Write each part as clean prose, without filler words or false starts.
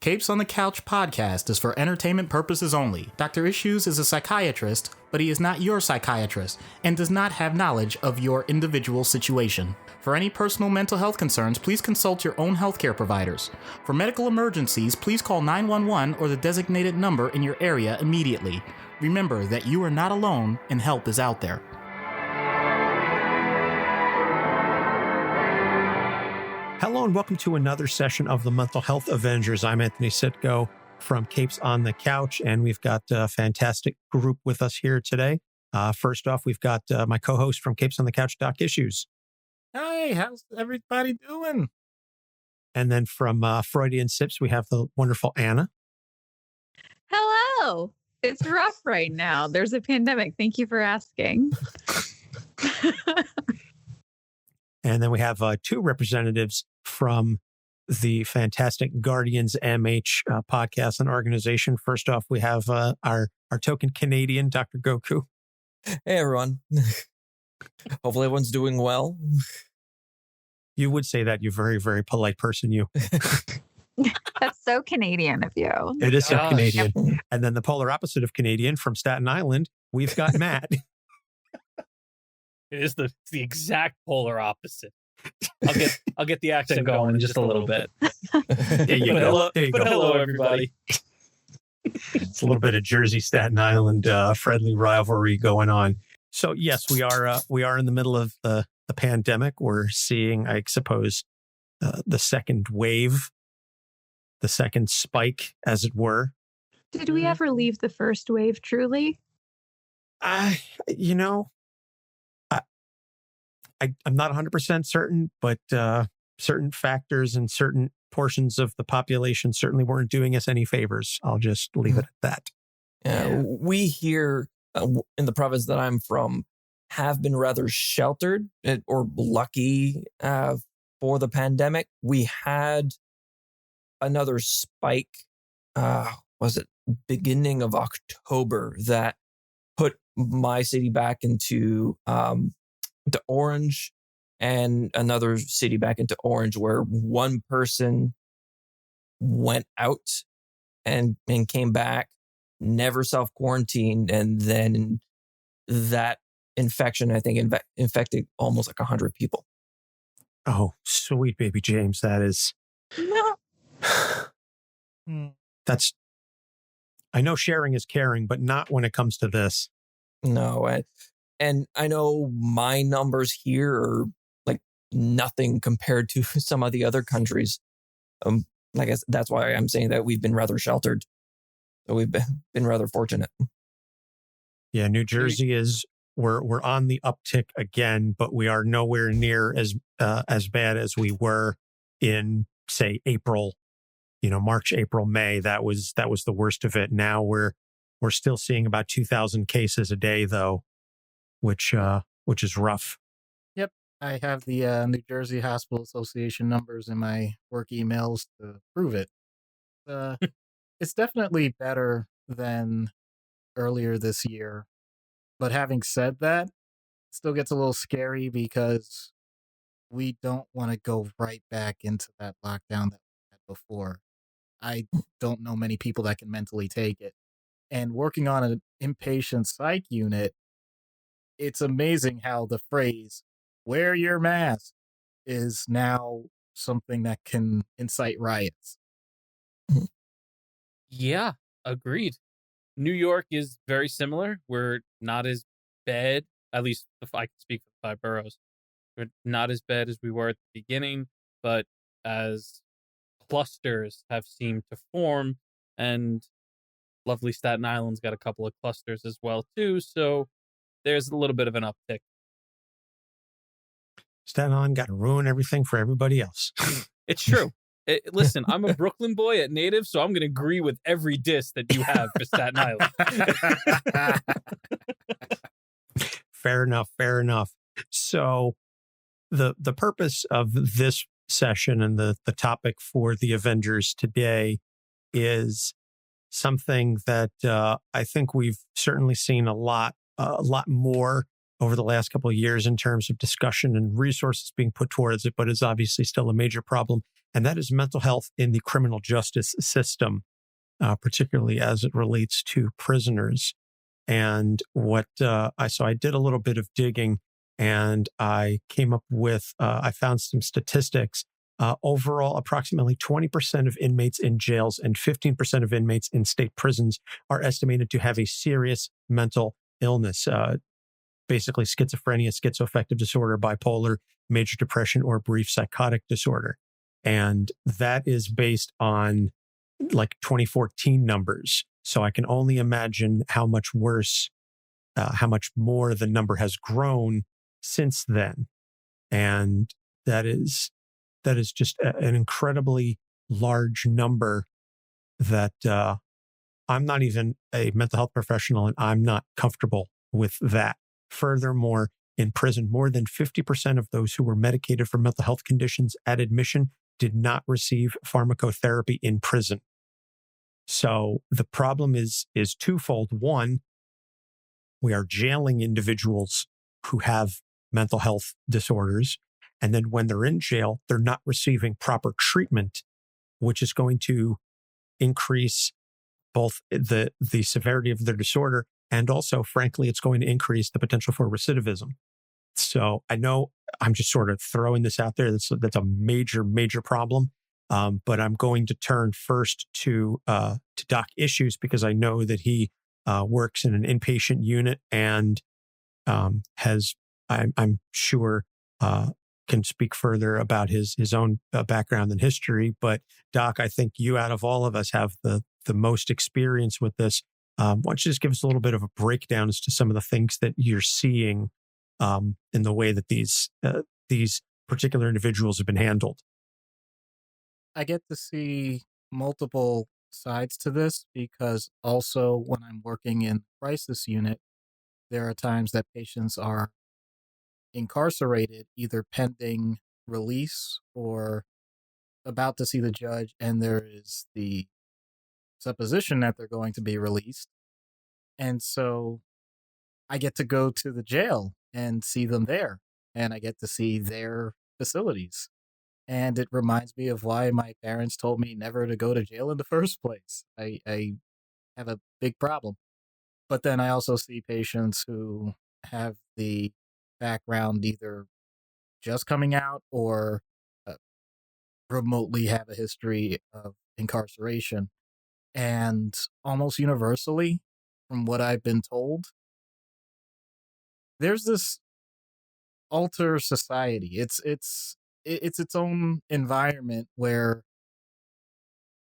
Capes on the Couch podcast is for entertainment purposes only. Dr. Issues is a psychiatrist, but he is not your psychiatrist and does not have knowledge of your individual situation. For any personal mental health concerns, please consult your own healthcare providers. For medical emergencies, please call 911 or the designated number in your area immediately. Remember that you are not alone and help is out there. Hello and welcome to another session of the Mental Health Avengers. I'm Anthony Sitko from Capes on the Couch, and we've got a fantastic group with us here today. First off, we've got my co-host from Capes on the Couch, Doc Issues. Hey, how's everybody doing? And then from Freudian Sips, we have the wonderful Anna. Hello. It's rough right now. There's a pandemic. Thank you for asking. And then we have two representatives from the fantastic GuardiansMH podcast and organization. First off, we have our token Canadian, Dr. Goku. Hey, everyone. Hopefully everyone's doing well. You would say that, you very, very polite person, you. That's so Canadian of you. It is so Canadian. And then the polar opposite of Canadian from Staten Island, we've got Matt. It is the exact polar opposite. I'll get the accent going in just a little bit. There you go. Hello, everybody. It's a little bit of Jersey, Staten Island friendly rivalry going on. So yes, we are in the middle of the pandemic. We're seeing, I suppose, the second wave, the second spike, as it were. Did we ever leave the first wave truly? I'm not 100% certain, but certain factors and certain portions of the population certainly weren't doing us any favors. I'll just leave it at that. Yeah. We here in the province that I'm from have been rather sheltered or lucky for the pandemic. We had another spike, was it beginning of October, that put my city back into orange, and another city back into orange, where one person went out and came back, never self-quarantined, and then that infection, I think, infected almost like 100 people. Oh, sweet baby James. That is... That's... I know sharing is caring, but not when it comes to this. No, and I know my numbers here are like nothing compared to some of the other countries. I guess that's why I'm saying that we've been rather sheltered. So we've been rather fortunate. Yeah, New Jersey we're on the uptick again, but we are nowhere near as bad as we were in, say, April. March, April, May. That was the worst of it. Now we're still seeing about 2,000 cases a day, though, which is rough. Yep, I have the New Jersey Hospital Association numbers in my work emails to prove it. It's definitely better than earlier this year. But having said that, it still gets a little scary because we don't want to go right back into that lockdown that we had before. I don't know many people that can mentally take it. And working on an inpatient psych unit, it's amazing how the phrase, wear your mask, is now something that can incite riots. Yeah, agreed. New York is very similar. We're not as bad, at least if I can speak for the 5 boroughs. We're not as bad as we were at the beginning, but as clusters have seemed to form, and lovely Staten Island's got a couple of clusters as well, too, so there's a little bit of an uptick. Staten Island got to ruin everything for everybody else. It's true. Listen, I'm a Brooklyn boy at native, so I'm going to agree with every diss that you have for Staten Island. Fair enough. So the purpose of this session and the topic for the Avengers today is something that I think we've certainly seen a lot more over the last couple of years in terms of discussion and resources being put towards it, but it's obviously still a major problem. and that is mental health in the criminal justice system, particularly as it relates to prisoners. And I did a little bit of digging, and I came up with, I found some statistics. Overall, approximately 20% of inmates in jails and 15% of inmates in state prisons are estimated to have a serious mental illness, basically schizophrenia, schizoaffective disorder, bipolar, major depression, or brief psychotic disorder. And that is based on like 2014 numbers. So I can only imagine how much worse, how much more the number has grown since then. And that is just an incredibly large number that I'm not even a mental health professional, and I'm not comfortable with that. Furthermore, in prison, more than 50% of those who were medicated for mental health conditions at admission did not receive pharmacotherapy in prison. So the problem is twofold. One, we are jailing individuals who have mental health disorders. And then when they're in jail, they're not receiving proper treatment, which is going to increase both the severity of their disorder, and also, frankly, it's going to increase the potential for recidivism. So I know I'm just sort of throwing this out there. That's a major, major problem. But I'm going to turn first to Doc Issues, because I know that he works in an inpatient unit and I'm sure, can speak further about his own background and history. But Doc, I think you, out of all of us, have the most experience with this. Why don't you just give us a little bit of a breakdown as to some of the things that you're seeing in the way that these particular individuals have been handled? I get to see multiple sides to this, because also when I'm working in crisis unit, there are times that patients are incarcerated, either pending release or about to see the judge, and there is the supposition that they're going to be released. And so I get to go to the jail and see them there, and I get to see their facilities. And it reminds me of why my parents told me never to go to jail in the first place. I have a big problem. But then I also see patients who have the background either just coming out or uh, remotely have a history of incarceration. And almost universally, from what I've been told, there's this alter society. It's its own environment where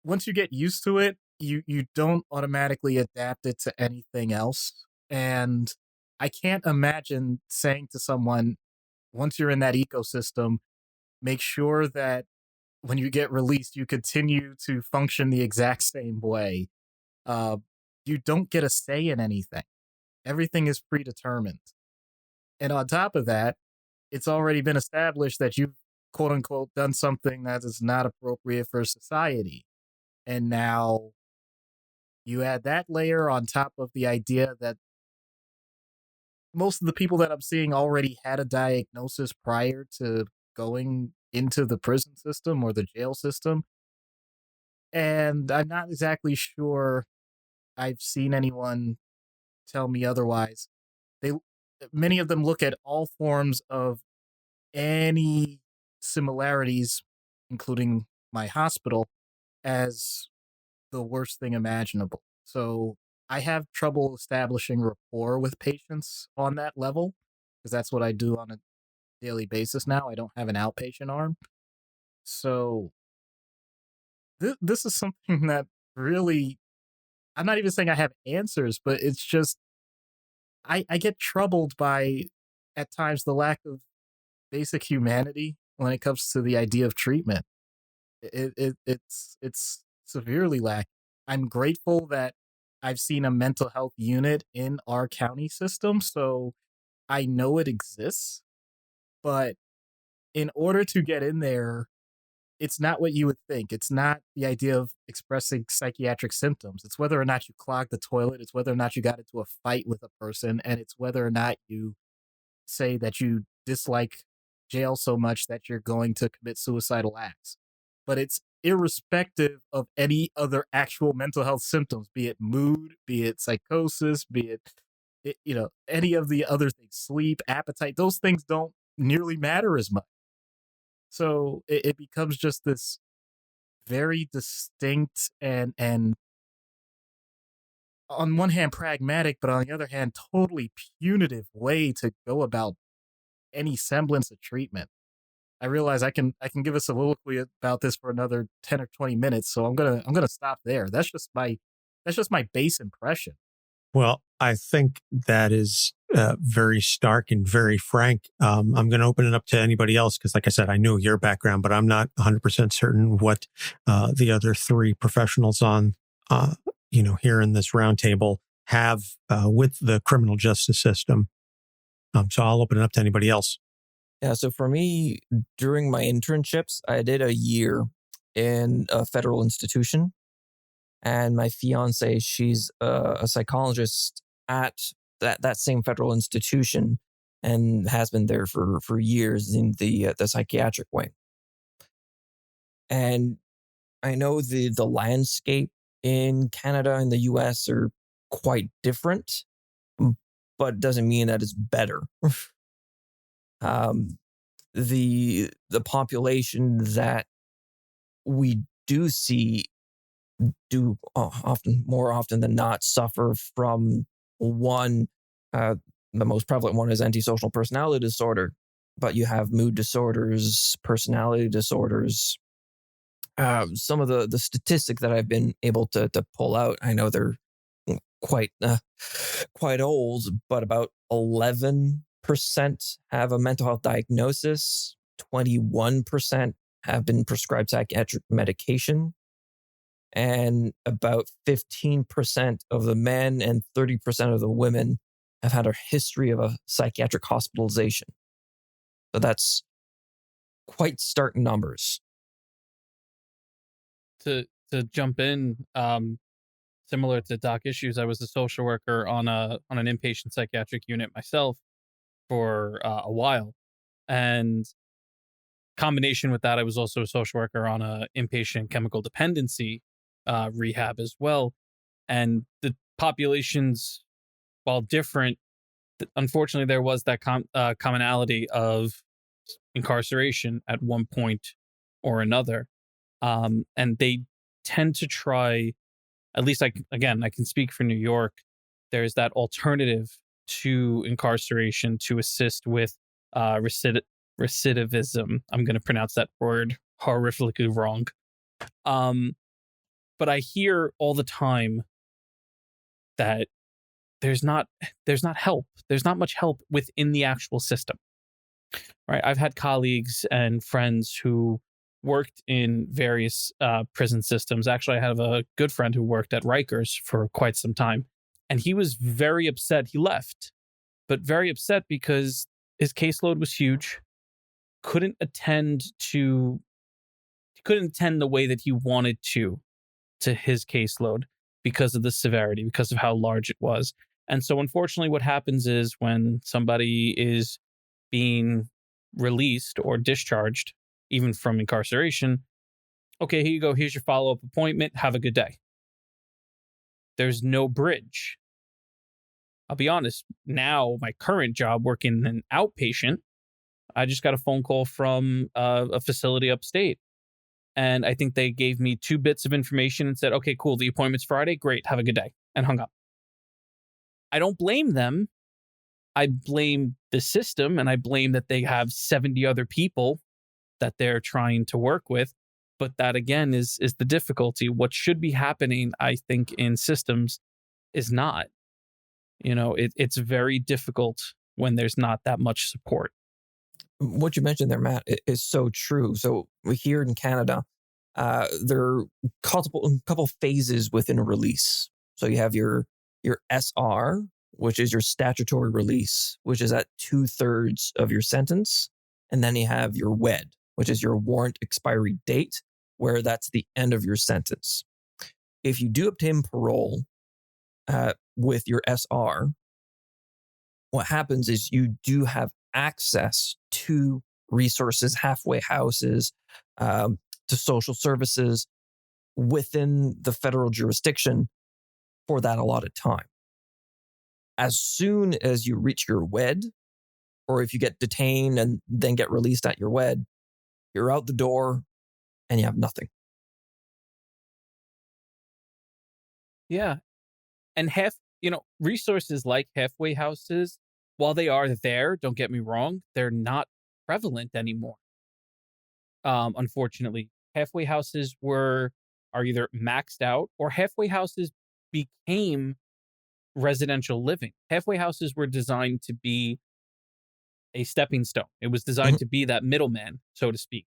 once you get used to it, you don't automatically adapt it to anything else. And I can't imagine saying to someone, once you're in that ecosystem, make sure that when you get released, you continue to function the exact same way. Uh, you don't get a say in anything. Everything is predetermined. And on top of that, it's already been established that you've quote unquote done something that is not appropriate for society. And now you add that layer on top of the idea that most of the people that I'm seeing already had a diagnosis prior to going into the prison system or the jail system. And I'm not exactly sure I've seen anyone tell me otherwise. They Many of them look at all forms of any similarities, including my hospital, as the worst thing imaginable. So I have trouble establishing rapport with patients on that level, because that's what I do on a daily basis now. I don't have an outpatient arm. So this is something that really, I'm not even saying I have answers, but it's just, I get troubled by, at times, the lack of basic humanity when it comes to the idea of treatment. It's severely lacking. I'm grateful that I've seen a mental health unit in our county system, so I know it exists. But in order to get in there, it's not what you would think. It's not the idea of expressing psychiatric symptoms. It's whether or not you clog the toilet. It's whether or not you got into a fight with a person, and it's whether or not you say that you dislike jail so much that you're going to commit suicidal acts. but it's irrespective of any other actual mental health symptoms, be it mood, be it psychosis, be it any of the other things, sleep, appetite. Those things don't nearly matter as much. So it becomes just this very distinct and on one hand pragmatic, but on the other hand totally punitive way to go about any semblance of treatment. I realize I can give a soliloquy about this for another 10 or 20 minutes, so I'm gonna stop there. That's just my base impression. Well, I think that is very stark and very frank. I'm going to open it up to anybody else because, like I said, I knew your background, but I'm not 100% certain what the other three professionals on, here in this roundtable have with the criminal justice system. So I'll open it up to anybody else. Yeah, so for me, during my internships, I did a year in a federal institution. And my fiance, she's a psychologist at that same federal institution and has been there for years in the psychiatric wing. And I know the landscape in Canada and the US are quite different, but it doesn't mean that it's better. The population that we do see do more often than not suffer from one. The most prevalent one is antisocial personality disorder, but you have mood disorders, personality disorders. Some of the statistics that I've been able to pull out, I know they're quite old, but about 11% have a mental health diagnosis. 21% have been prescribed psychiatric medication. And about 15% of the men and 30% of the women have had a history of a psychiatric hospitalization. So that's quite stark numbers. To jump in, similar to Doc Issues, I was a social worker on an inpatient psychiatric unit myself for a while, and combination with that, I was also a social worker on a inpatient chemical dependency rehab as well. And the populations, while different, unfortunately, there was that commonality of incarceration at one point or another. And they tend to try, at least I can speak for New York, there's that alternative to incarceration to assist with recidivism. I'm going to pronounce that word horrifically wrong. But I hear all the time that there's not help. There's not much help within the actual system. Right? I've had colleagues and friends who worked in various prison systems. Actually, I have a good friend who worked at Rikers for quite some time, and he was very upset. He left, but very upset because his caseload was huge. Couldn't attend the way that he wanted to his caseload because of the severity, because of how large it was. And so unfortunately what happens is when somebody is being released or discharged, even from incarceration, okay, here you go, here's your follow-up appointment, have a good day. There's no bridge. I'll be honest, now my current job working an outpatient, I just got a phone call from a facility upstate. And I think they gave me 2 bits of information and said, okay, cool, the appointment's Friday. Great, have a good day. And hung up. I don't blame them. I blame the system, and I blame that they have 70 other people that they're trying to work with. But that, again, is the difficulty. What should be happening, I think, in systems is not. It's very difficult when there's not that much support. What you mentioned there, Matt, is so true. So here in Canada, there are a couple phases within a release. So you have your SR, which is your statutory release, which is at 2/3 of your sentence. And then you have your WED, which is your warrant expiry date, where that's the end of your sentence. If you do obtain parole with your SR, what happens is you do have access to resources, halfway houses, to social services within the federal jurisdiction for that allotted time. As soon as you reach your wed, or if you get detained and then get released at your wed, you're out the door and you have nothing. Yeah. And resources like halfway houses, while they are there, don't get me wrong, they're not prevalent anymore. Unfortunately, halfway houses are either maxed out, or halfway houses became residential living. Halfway houses were designed to be a stepping stone. It was designed to be that middleman, so to speak.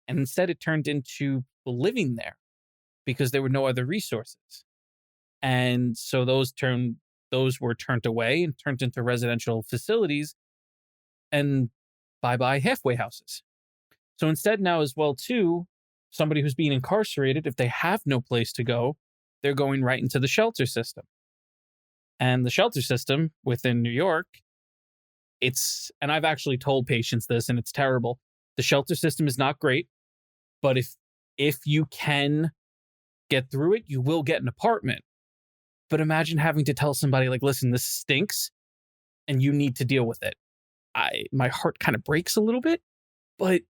And instead it turned into people living there because there were no other resources. And so those were turned away and turned into residential facilities, and bye-bye halfway houses. So instead now as well too, somebody who's being incarcerated, if they have no place to go, they're going right into the shelter system. And the shelter system within New York, and I've actually told patients this, and it's terrible. The shelter system is not great, but if you can get through it, you will get an apartment. But imagine having to tell somebody like, listen, this stinks and you need to deal with it. My heart kind of breaks a little bit, but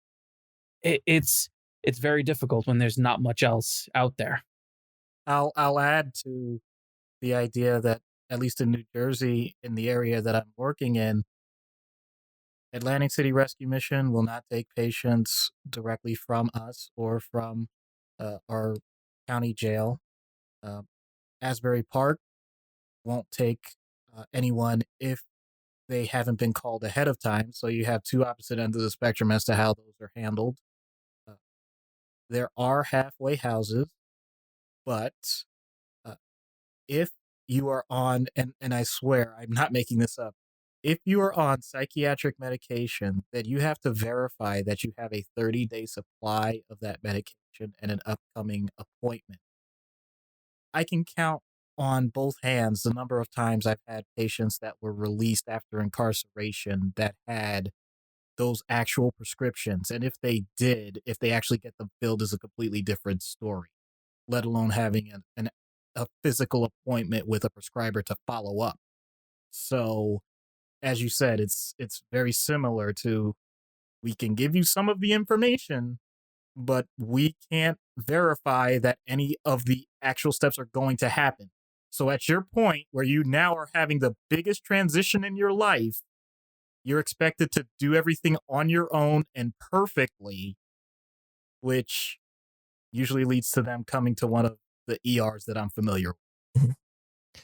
it's very difficult when there's not much else out there. I'll add to the idea that, at least in New Jersey, in the area that I'm working in, Atlantic City Rescue Mission will not take patients directly from us or from our county jail. Asbury Park won't take anyone if they haven't been called ahead of time. So you have two opposite ends of the spectrum as to how those are handled. There are halfway houses, but if you are on, and I swear I'm not making this up, if you are on psychiatric medication, then you have to verify that you have a 30-day supply of that medication and an upcoming appointment. I can count on both hands the number of times I've had patients that were released after incarceration that had those actual prescriptions. And if they actually get them filled is a completely different story, let alone having a physical appointment with a prescriber to follow up. So, as you said, it's very similar to, we can give you some of the information, but we can't verify that any of the actual steps are going to happen. So at your point where you now are having the biggest transition in your life, you're expected to do everything on your own and perfectly, which usually leads to them coming to one of the ERs that I'm familiar with.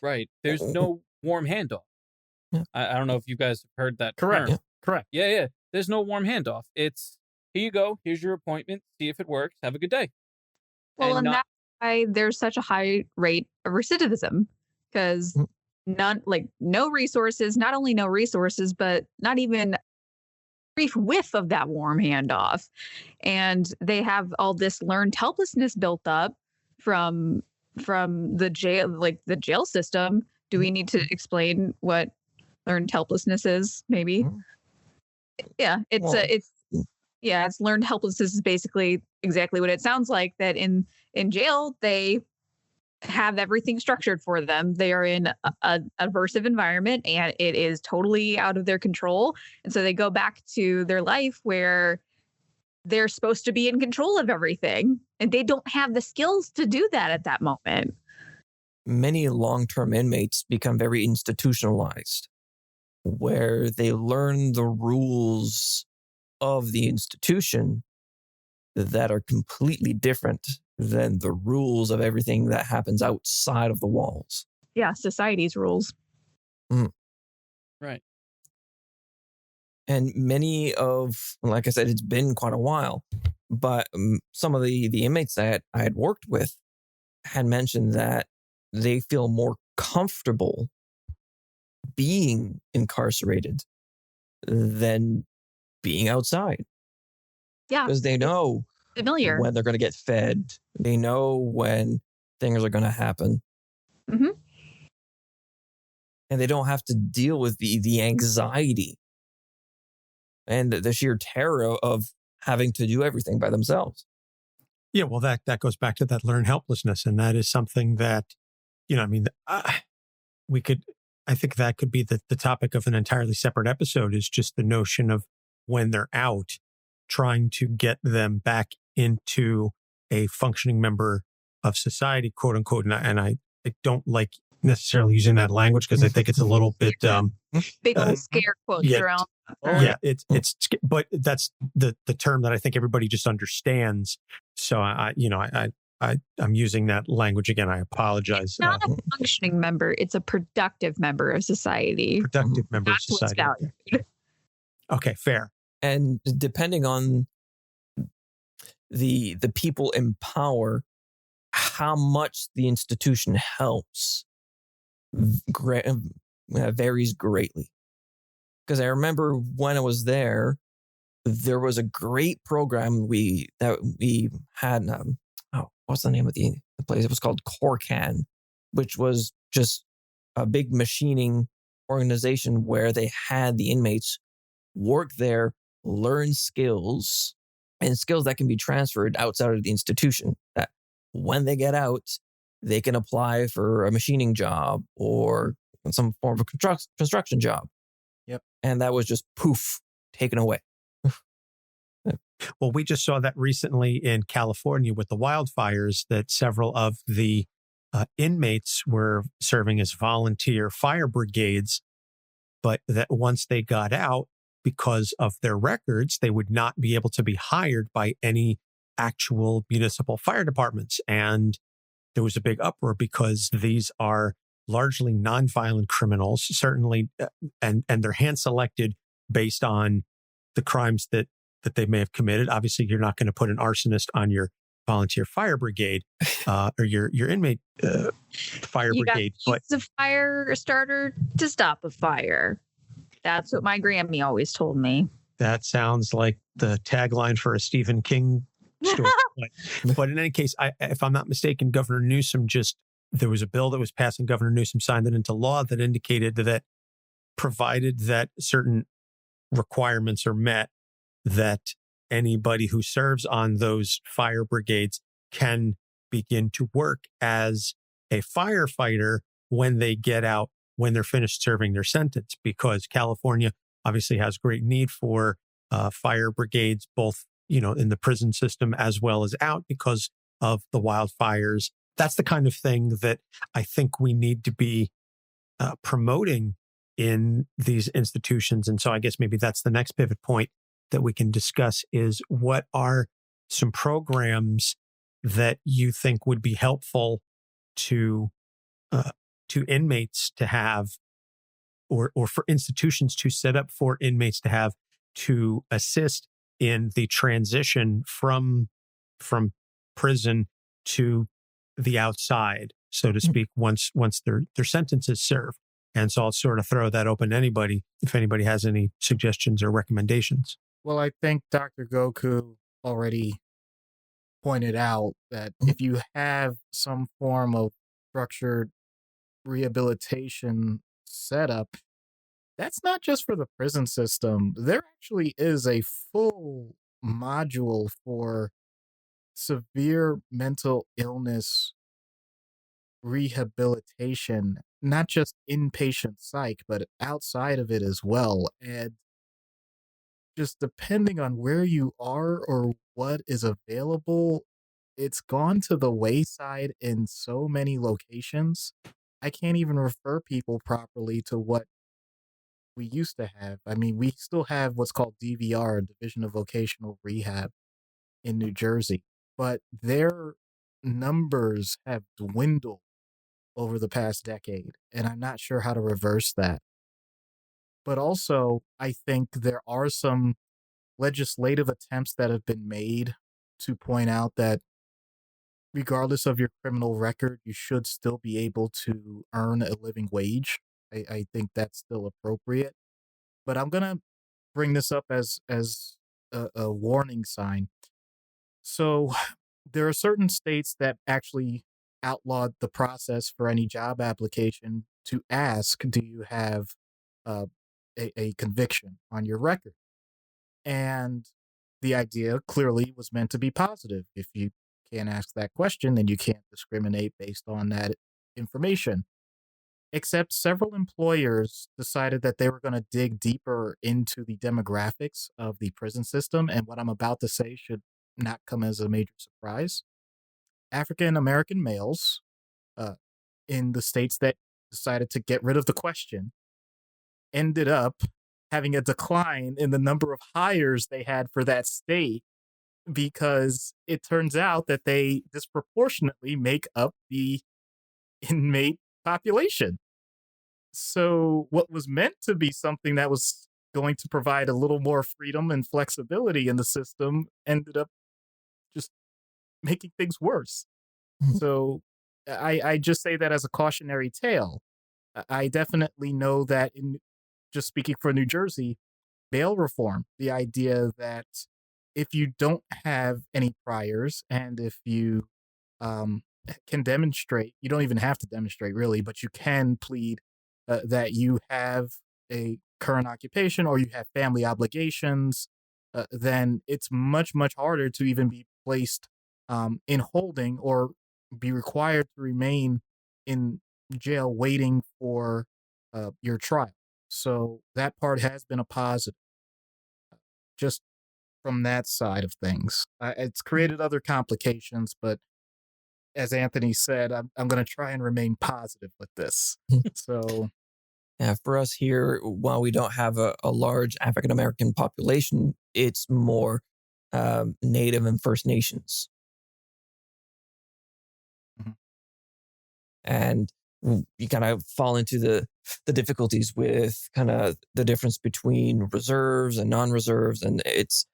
Right. There's no warm handoff. Yeah. I don't know if you guys have heard that Correct. term. Correct. Yeah. There's no warm handoff. It's, here you go. Here's your appointment. See if it works. Have a good day. Well, and that's why there's such a high rate of recidivism, because no resources, not only no resources, but not even a brief whiff of that warm handoff. And they have all this learned helplessness built up from the jail, like the jail system. Do we need to explain what learned helplessness is? Maybe. Yeah, it's learned helplessness is basically exactly what it sounds like, that in jail, they have everything structured for them. They are in a aversive environment and it is totally out of their control. And so they go back to their life where they're supposed to be in control of everything, and they don't have the skills to do that at that moment. Many long-term inmates become very institutionalized, where they learn the rules of the institution that are completely different than the rules of everything that happens outside of the walls. Yeah, society's rules. Right. And many of, like I said, it's been quite a while, but some of the inmates that I had worked with had mentioned that they feel more comfortable being incarcerated than being outside. Yeah. Because they know familiar when they're going to get fed. They know when things are going to happen. Mm-hmm. And they don't have to deal with the anxiety and the sheer terror of having to do everything by themselves. Yeah, well, that goes back to that learned helplessness, and that is something that, I mean, we could. I think that could be the topic of an entirely separate episode. Is just the notion of when they're out, trying to get them back into a functioning member of society, quote unquote. And I don't like necessarily using that language because I think it's a little bit big old scare quotes yeah, around. yeah, it's but that's the term that I think everybody just understands. So I'm using that language again. I apologize. It's not a functioning member; it's a productive member of society. Productive member That's of society. what's valued. Okay, fair. And depending on the people in power, how much the institution helps varies greatly. Because I remember when I was there was a great program we had. What's the name of the place? It was called Corcan, which was just a big machining organization where they had the inmates work there, learn skills, and skills that can be transferred outside of the institution. That when they get out, they can apply for a machining job or some form of construction job. Yep. And that was just poof, taken away. Well, we just saw that recently in California with the wildfires, that several of the inmates were serving as volunteer fire brigades, but that once they got out, because of their records, they would not be able to be hired by any actual municipal fire departments. And there was a big uproar because these are largely nonviolent criminals, certainly, and they're hand selected based on the crimes that they may have committed. Obviously, you're not going to put an arsonist on your volunteer fire brigade or your inmate fire brigade. But use a fire starter to stop a fire. That's what my Grammy always told me. That sounds like the tagline for a Stephen King story. But in any case, if I'm not mistaken, Governor Newsom there was a bill that was passed and Governor Newsom signed it into law that indicated that provided that certain requirements are met, that anybody who serves on those fire brigades can begin to work as a firefighter when they get out, when they're finished serving their sentence, because California obviously has great need for fire brigades, both, in the prison system as well as out because of the wildfires. That's the kind of thing that I think we need to be promoting in these institutions. And so I guess maybe that's the next pivot point that we can discuss is what are some programs that you think would be helpful to inmates to have, or for institutions to set up for inmates to have, to assist in the transition from prison to the outside, so to speak, once their sentence is served. And so I'll sort of throw that open to anybody if anybody has any suggestions or recommendations. Well, I think Dr. Goku already pointed out that if you have some form of structured rehabilitation setup, that's not just for the prison system. There actually is a full module for severe mental illness rehabilitation, not just inpatient psych, but outside of it as well. And just depending on where you are or what is available, it's gone to the wayside in so many locations. I can't even refer people properly to what we used to have. I mean, we still have what's called DVR, Division of Vocational Rehab, in New Jersey, but their numbers have dwindled over the past decade, and I'm not sure how to reverse that. But also, I think there are some legislative attempts that have been made to point out that regardless of your criminal record, you should still be able to earn a living wage. I think that's still appropriate. But I'm going to bring this up as a warning sign. So there are certain states that actually outlawed the process for any job application to ask, do you have a conviction on your record? And the idea clearly was meant to be positive. If you can't ask that question, then you can't discriminate based on that information. Except several employers decided that they were going to dig deeper into the demographics of the prison system. And what I'm about to say should not come as a major surprise. African American males uh, in the states that decided to get rid of the question ended up having a decline in the number of hires they had for that state because it turns out that they disproportionately make up the inmate population. So, what was meant to be something that was going to provide a little more freedom and flexibility in the system ended up just making things worse. So, I just say that as a cautionary tale. I definitely know that in just speaking for New Jersey, bail reform, the idea that if you don't have any priors and if you um, can demonstrate, you don't even have to demonstrate really, but you can plead that you have a current occupation or you have family obligations, then it's much, much harder to even be placed in holding or be required to remain in jail waiting for your trial. So that part has been a positive just from that side of things. It's created other complications, but as Anthony said, I'm going to try and remain positive with this. So, yeah, for us here, while we don't have a large African American population, it's more Native and First Nations. Mhm. And you kind of fall into the difficulties with kind of the difference between reserves and non-reserves. And it's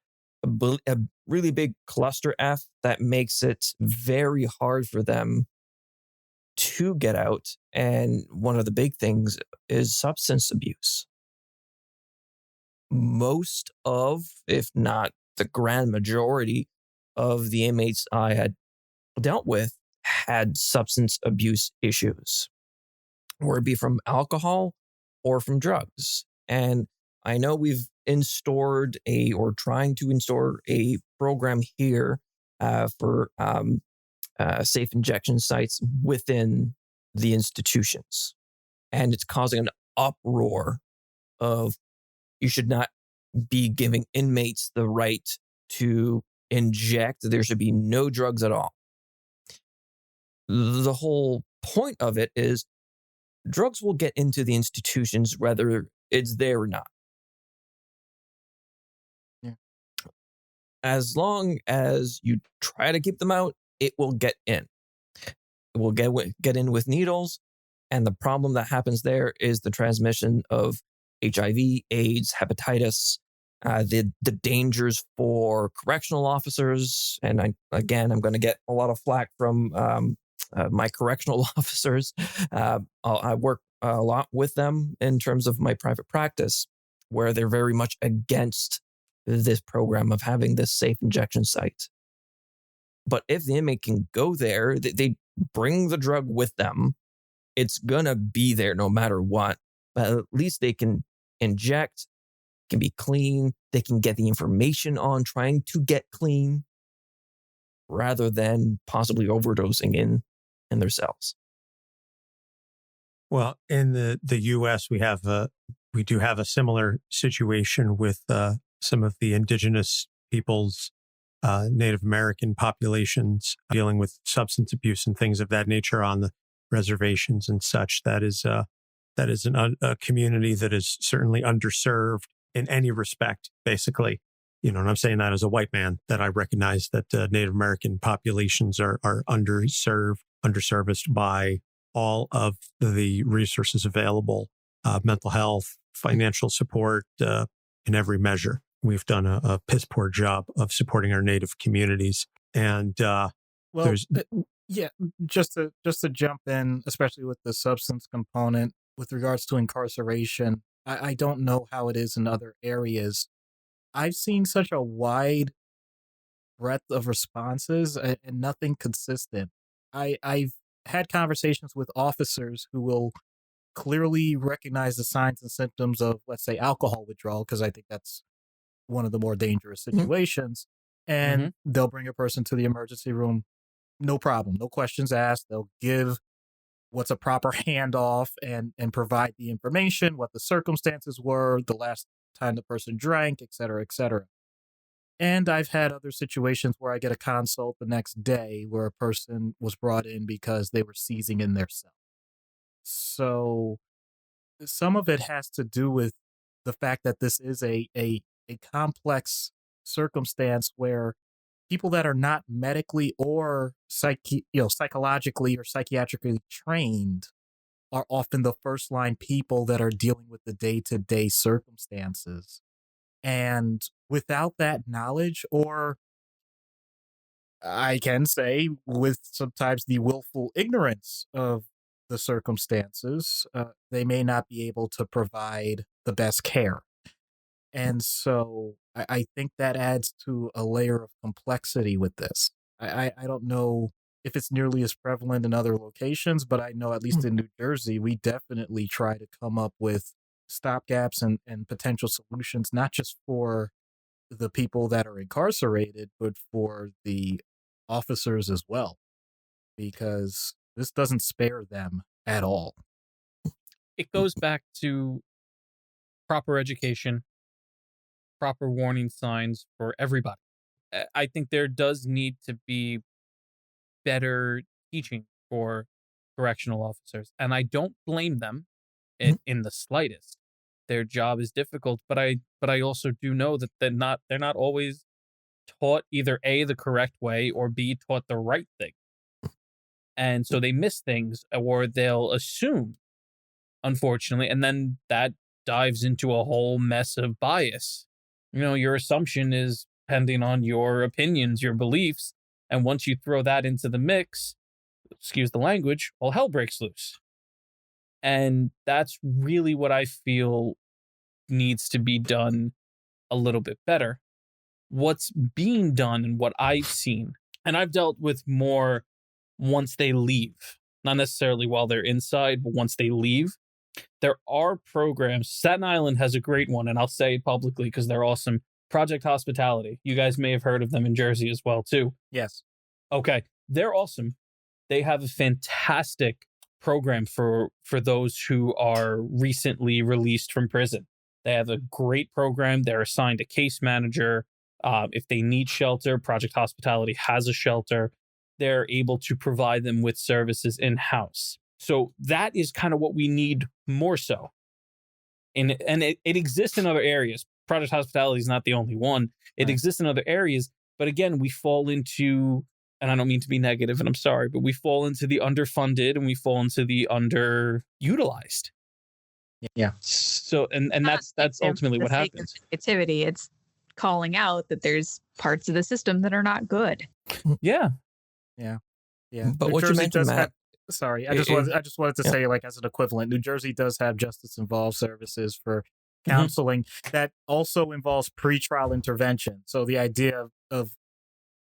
a really big cluster F that makes it very hard for them to get out. And one of the big things is substance abuse. Most of, if not the grand majority of the inmates I had dealt with had substance abuse issues, or it be from alcohol or from drugs. And I know we've instaured or trying to install a program here for safe injection sites within the institutions. And it's causing an uproar of you should not be giving inmates the right to inject. There should be no drugs at all. The whole point of it is drugs will get into the institutions whether it's there or not. Yeah. As long as you try to keep them out, it will get in. It will get in with needles. And the problem that happens there is the transmission of HIV, AIDS, hepatitis, the dangers for correctional officers. And I'm going to get a lot of flack from my correctional officers. I work a lot with them in terms of my private practice, where they're very much against this program of having this safe injection site. But if the inmate can go there, they bring the drug with them. It's going to be there no matter what. But at least they can inject, can be clean. They can get the information on trying to get clean rather than possibly overdosing in their cells. Well, in the U.S., we do have a similar situation with some of the indigenous peoples, Native American populations dealing with substance abuse and things of that nature on the reservations and such. That is a community that is certainly underserved in any respect, basically. And I'm saying that as a white man, that I recognize that Native American populations are underserviced by all of the resources available, mental health, financial support, in every measure. We've done a piss poor job of supporting our Native communities. And well, yeah, just to jump in, especially with the substance component with regards to incarceration, I don't know how it is in other areas. I've seen such a wide breadth of responses and nothing consistent. I've had conversations with officers who will clearly recognize the signs and symptoms of, let's say, alcohol withdrawal, because I think that's one of the more dangerous situations. And they'll bring a person to the emergency room no problem, no questions asked. They'll give what's a proper handoff and provide the information, what the circumstances were, the last time the person drank, et cetera, et cetera. And I've had other situations where I get a consult the next day where a person was brought in because they were seizing in their cell. So some of it has to do with the fact that this is a complex circumstance where people that are not medically or psychologically or psychiatrically trained are often the first line people that are dealing with the day-to-day circumstances. And without that knowledge, or I can say with sometimes the willful ignorance of the circumstances, they may not be able to provide the best care. And so I think that adds to a layer of complexity with this. I don't know if it's nearly as prevalent in other locations, but I know at least in New Jersey, we definitely try to come up with stopgaps and potential solutions, not just for the people that are incarcerated, but for the officers as well, because this doesn't spare them at all. It goes back to proper education, proper warning signs for everybody. I think there does need to be better teaching for correctional officers, and I don't blame them in the slightest. Their job is difficult, but I also do know that they're not always taught either A, the correct way, or B, taught the right thing. And so they miss things, or they'll assume, unfortunately, and then that dives into a whole mess of bias. Your assumption is depending on your opinions, your beliefs, and once you throw that into the mix, excuse the language, all hell breaks loose. And that's really what I feel needs to be done a little bit better. What's being done and what I've seen, and I've dealt with more once they leave, not necessarily while they're inside, but once they leave, there are programs. Staten Island has a great one, and I'll say it publicly because they're awesome. Project Hospitality. You guys may have heard of them in Jersey as well, too. Yes. Okay. They're awesome. They have a fantastic program for those who are recently released from prison. They have a great program. They're assigned a case manager. If they need shelter, Project Hospitality has a shelter. They're able to provide them with services in-house. So that is kind of what we need more so. And it exists in other areas. Project Hospitality is not the only one. It exists in other areas. But again, we fall into, and I don't mean to be negative, and I'm sorry, but we fall into the underfunded and we fall into the underutilized. Yeah. So, and that's ultimately what happens. Negativity. It's calling out that there's parts of the system that are not good. Yeah. But New what Jersey you mentioned, Matt. Sorry, I just wanted to say, like, as an equivalent, New Jersey does have justice involved services for counseling that also involves pretrial intervention. So the idea of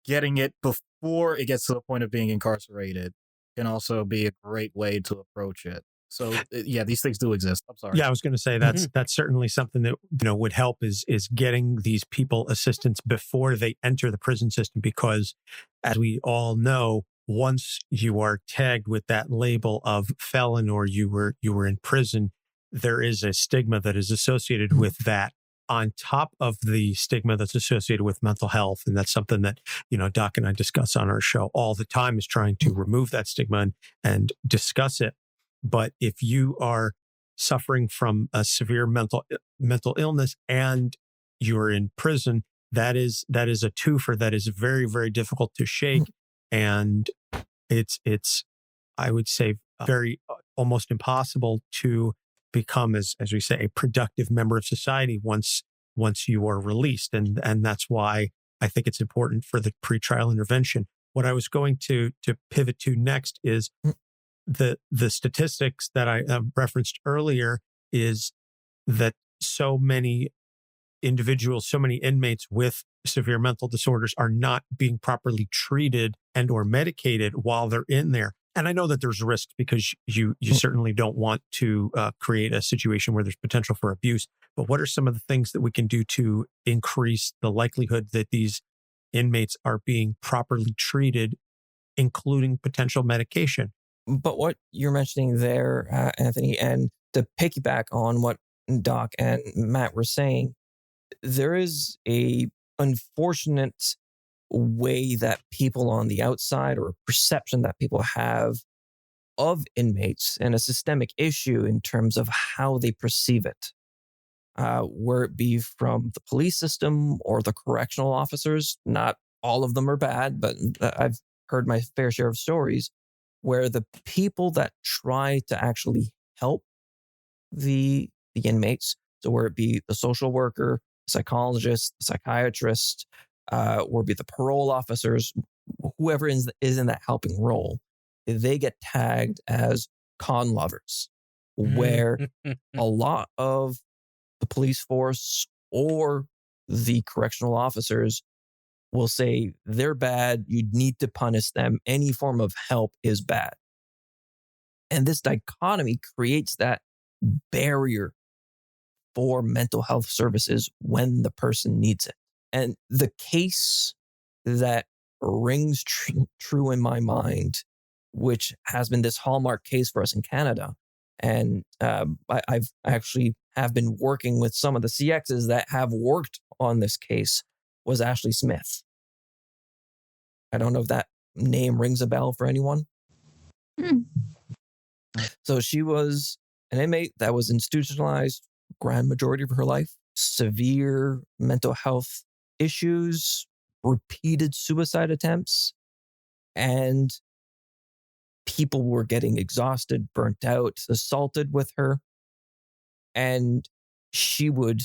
getting it before it gets to the point of being incarcerated can also be a great way to approach it. So yeah, these things do exist. I'm sorry. Yeah, I was going to say that's certainly something that would help is getting these people assistance before they enter the prison system, because as we all know, once you are tagged with that label of felon or you were in prison, there is a stigma that is associated with that, on top of the stigma that's associated with mental health. And that's something that, Doc and I discuss on our show all the time, is trying to remove that stigma and discuss it. But if you are suffering from a severe mental illness and you're in prison, that is a twofer that is very, very difficult to shake. And it's I would say very almost impossible to become, as we say, a productive member of society once you are released. And that's why I think it's important for the pretrial intervention. What I was going to pivot to next is the statistics that I referenced earlier, is that so many individuals, so many inmates with severe mental disorders are not being properly treated and or medicated while they're in there. And I know that there's risks, because you certainly don't want to create a situation where there's potential for abuse. But what are some of the things that we can do to increase the likelihood that these inmates are being properly treated including potential medication. But what you're mentioning there, Anthony, and to piggyback on what Doc and Matt were saying, there is a unfortunate way that people on the outside, or a perception that people have of inmates, and a systemic issue in terms of how they perceive it. Where it be from the police system or the correctional officers. Not all of them are bad, but I've heard my fair share of stories where the people that try to actually help the inmates, so where it be the social worker, psychologist, psychiatrist, or be the parole officers, whoever is in that helping role, they get tagged as con lovers, where a lot of the police force or the correctional officers will say they're bad, you need to punish them, any form of help is bad. And this dichotomy creates that barrier for mental health services when the person needs it. And the case that rings true in my mind, which has been this hallmark case for us in Canada, and I've actually have been working with some of the CXs that have worked on this case, was Ashley Smith. I don't know if that name rings a bell for anyone. So she was an inmate that was institutionalized grand majority of her life, severe mental health issues, repeated suicide attempts, and people were getting exhausted, burnt out, assaulted with her. And she would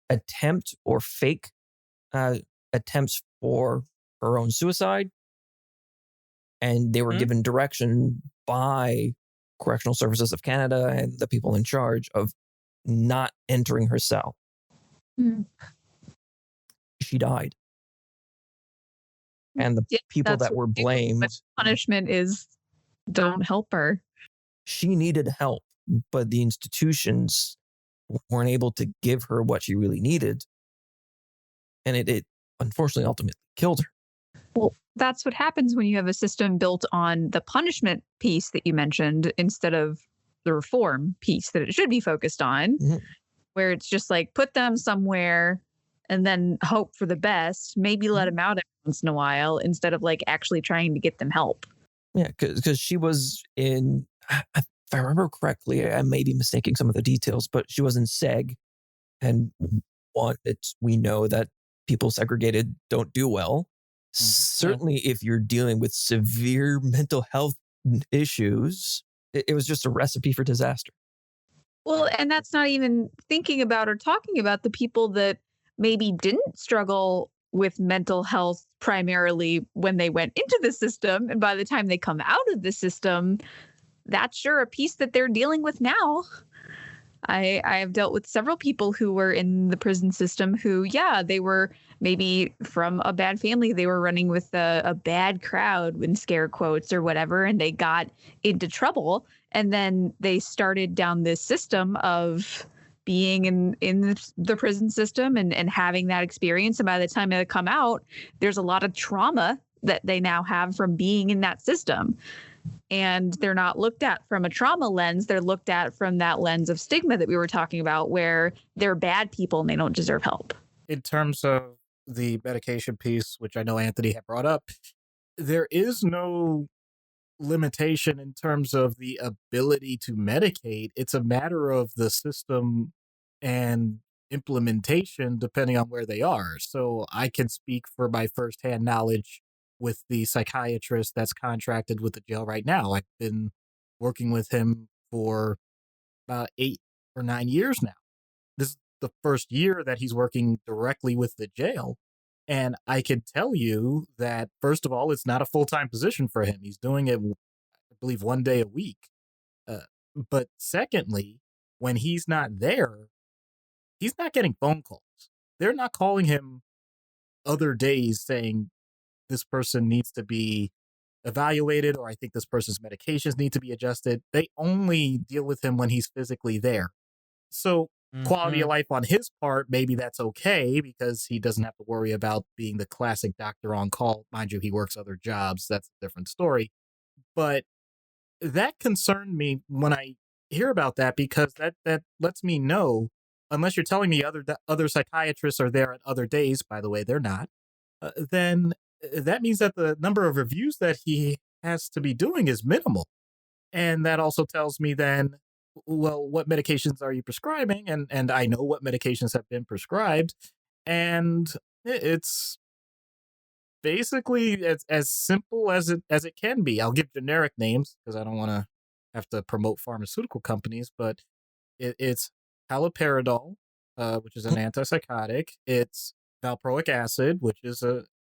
attempt or fake attempts for her own suicide. And they were given direction by Correctional Services of Canada and the people in charge of not entering her cell. She died. And the people that were blamed. Punishment is don't help her. She needed help, but the institutions weren't able to give her what she really needed. And it unfortunately ultimately killed her. Well, that's what happens when you have a system built on the punishment piece that you mentioned instead of the reform piece that it should be focused on, where it's just like put them somewhere and then hope for the best, maybe let them out every once in a while instead of like actually trying to get them help. Yeah, because she was in, if I remember correctly, I may be mistaking some of the details, but she was in SEG. And we know that people segregated don't do well. Certainly, if you're dealing with severe mental health issues, it was just a recipe for disaster. Well, and that's not even thinking about or talking about the people that maybe didn't struggle with mental health primarily when they went into the system. And by the time they come out of the system, that's sure a piece that they're dealing with now. I have dealt with several people who were in the prison system who, they were maybe from a bad family. They were running with a bad crowd, in scare quotes or whatever, and they got into trouble. And then they started down this system of being in the prison system and having that experience. And by the time they come out, there's a lot of trauma that they now have from being in that system. And they're not looked at from a trauma lens. They're looked at from that lens of stigma that we were talking about, where they're bad people and they don't deserve help. In terms of the medication piece, which I know Anthony had brought up, there is no limitation in terms of the ability to medicate. It's a matter of the system and implementation depending on where they are. So I can speak for my firsthand knowledge with the psychiatrist that's contracted with the jail right now. I've been working with him for about 8 or 9 years now. This is the first year that he's working directly with the jail. And I can tell you that, first of all, it's not a full-time position for him. He's doing it, I believe, 1 day a week. But secondly, when he's not there, he's not getting phone calls. They're not calling him other days saying, this person needs to be evaluated, or I think this person's medications need to be adjusted. They only deal with him when he's physically there. So quality of life on his part, maybe that's okay because he doesn't have to worry about being the classic doctor on call. Mind you, he works other jobs. That's a different story. But that concerned me when I hear about that because that lets me know, unless you're telling me other psychiatrists are there at other days, by the way, they're not, then that means that the number of reviews that he has to be doing is minimal. And that also tells me then, well, what medications are you prescribing? And I know what medications have been prescribed. And it's basically as simple as it can be. I'll give generic names because I don't want to have to promote pharmaceutical companies, but it's haloperidol, which is an antipsychotic. It's valproic acid, which is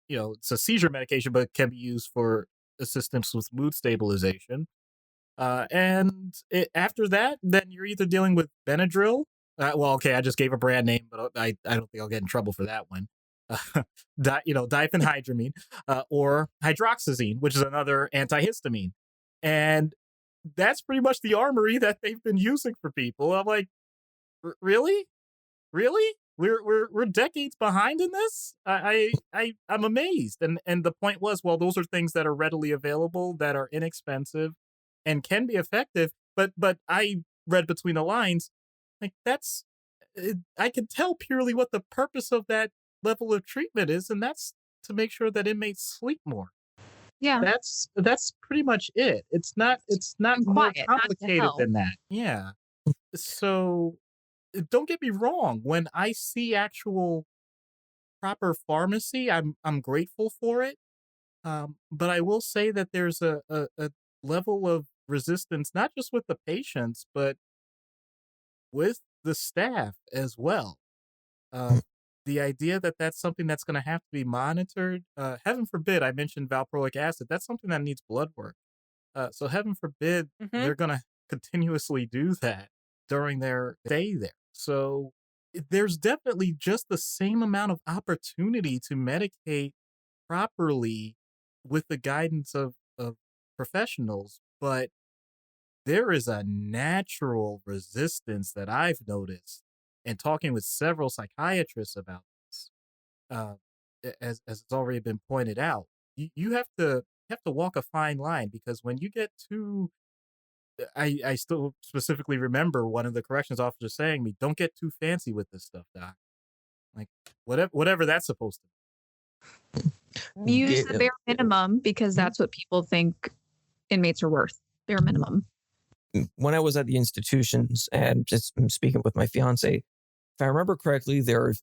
it's a seizure medication, but can be used for assistance with mood stabilization. After that, then you're either dealing with Benadryl. Okay, I just gave a brand name, but I don't think I'll get in trouble for that one. Diphenhydramine, or hydroxyzine, which is another antihistamine. And that's pretty much the armory that they've been using for people. I'm like, really? We're decades behind in this. I'm amazed. And the point was, well, those are things that are readily available, that are inexpensive, and can be effective. But I read between the lines, like I can tell purely what the purpose of that level of treatment is, and that's to make sure that inmates sleep more. Yeah, That's pretty much it. It's not And more quiet, not to complicated help. than that. Yeah. So don't get me wrong. When I see actual proper pharmacy, I'm grateful for it. But I will say that there's a level of resistance, not just with the patients, but with the staff as well. The idea that that's something that's going to have to be monitored, heaven forbid, I mentioned valproic acid. That's something that needs blood work. So heaven forbid they're going to continuously do that during their stay there. So there's definitely just the same amount of opportunity to medicate properly with the guidance of professionals, but there is a natural resistance that I've noticed and talking with several psychiatrists about this, as it's already been pointed out. You have to walk a fine line because when you get too, I still specifically remember one of the corrections officers saying to me, "Don't get too fancy with this stuff, doc." Like whatever that's supposed to be. Use the bare minimum because that's what people think inmates are worth. Bare minimum. When I was at the institutions and just speaking with my fiance, if I remember correctly, there are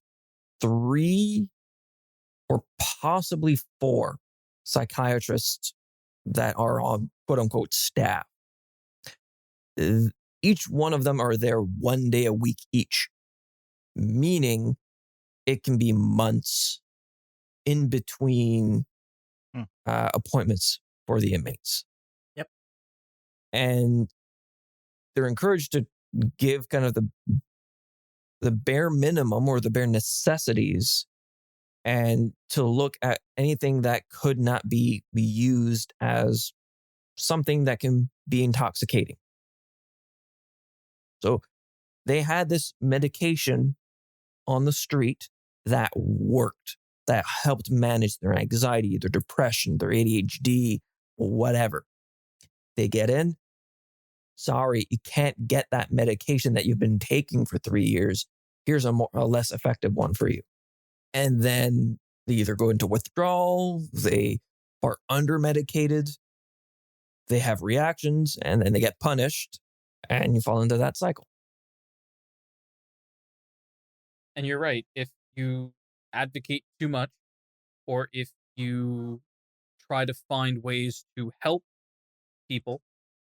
3 or possibly 4 psychiatrists that are on quote unquote staff. Each one of them are there 1 day a week each, meaning it can be months in between appointments for the inmates. Yep. And they're encouraged to give kind of the bare minimum or the bare necessities and to look at anything that could not be used as something that can be intoxicating. So they had this medication on the street that worked, that helped manage their anxiety, their depression, their ADHD, whatever. They get in. Sorry, you can't get that medication that you've been taking for 3 years. Here's a less effective one for you. And then they either go into withdrawal, they are under medicated, they have reactions, and then they get punished, and you fall into that cycle. And you're right. If you advocate too much, or if you try to find ways to help people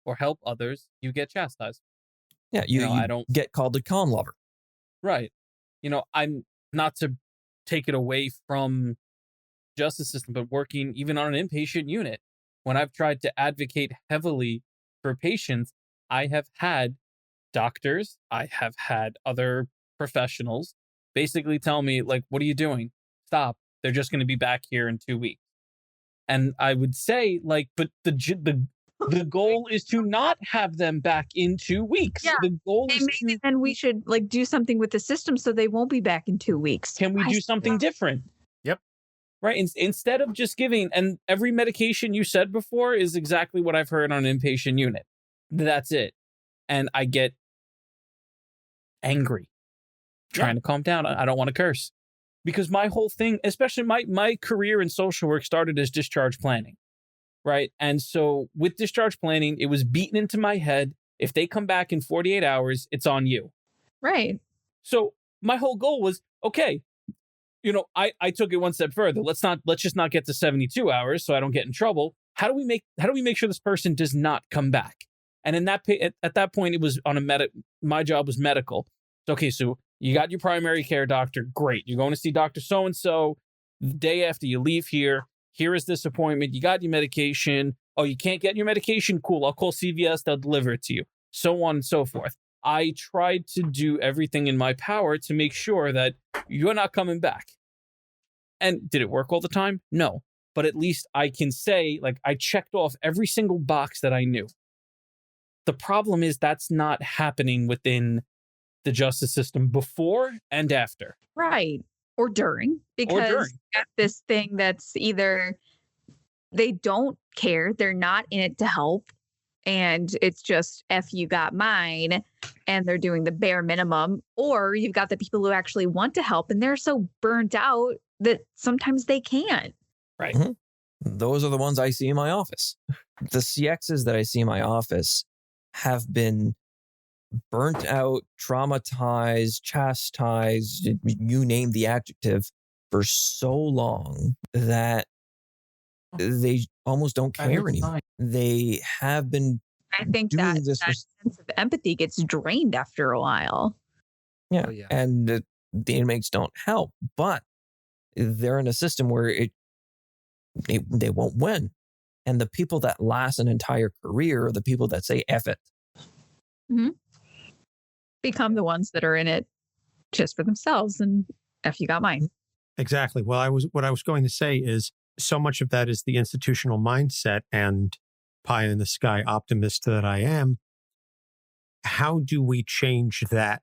or help others, you get chastised. Yeah, you I don't get called a con lover. Right. I'm not to take it away from justice system, but working even on an inpatient unit, when I've tried to advocate heavily for patients, I have had doctors, I have had other professionals basically tell me, like, what are you doing? Stop. They're just going to be back here in 2 weeks. And I would say, like, but the The goal is to not have them back in 2 weeks. Yeah. The goal And is maybe to. then we should do something with the system so they won't be back in 2 weeks. Can we do something different? Yep. Right. Instead of just giving, and every medication you said before is exactly what I've heard on an inpatient unit. That's it. And I get angry trying to calm down. I don't want to curse because my whole thing, especially my career in social work started as discharge planning. Right. And so with discharge planning, it was beaten into my head. If they come back in 48 hours, it's on you. Right. So my whole goal was, okay, I took it one step further. Let's just not get to 72 hours so I don't get in trouble. How do we make sure this person does not come back? And at that point, it was on my job was medical. Okay, so you got your primary care doctor. Great. You're going to see Dr. So-and-so the day after you leave here. Here is this appointment. You got your medication. Oh, you can't get your medication? Cool. I'll call CVS. They'll deliver it to you. So on and so forth. I tried to do everything in my power to make sure that you're not coming back. And did it work all the time? No. But at least I can say, I checked off every single box that I knew. The problem is that's not happening within the justice system before and after. Right. Or during. Because you got this thing that's either they don't care, they're not in it to help, and it's just F you got mine, and they're doing the bare minimum. Or you've got the people who actually want to help, and they're so burnt out that sometimes they can't. Right. Mm-hmm. Those are the ones I see in my office. The CXs that I see in my office have been burnt out, traumatized, chastised, you name the adjective, for so long that they almost don't care anymore. They have been. I think that sense of empathy gets drained after a while. Yeah. Oh, yeah. And the inmates don't help, but they're in a system where they won't win. And the people that last an entire career are the people that say F it. Mm-hmm. Become the ones that are in it just for themselves, and F you got mine. Exactly. Well, what I was going to say is so much of that is the institutional mindset, and pie in the sky optimist that I am. How do we change that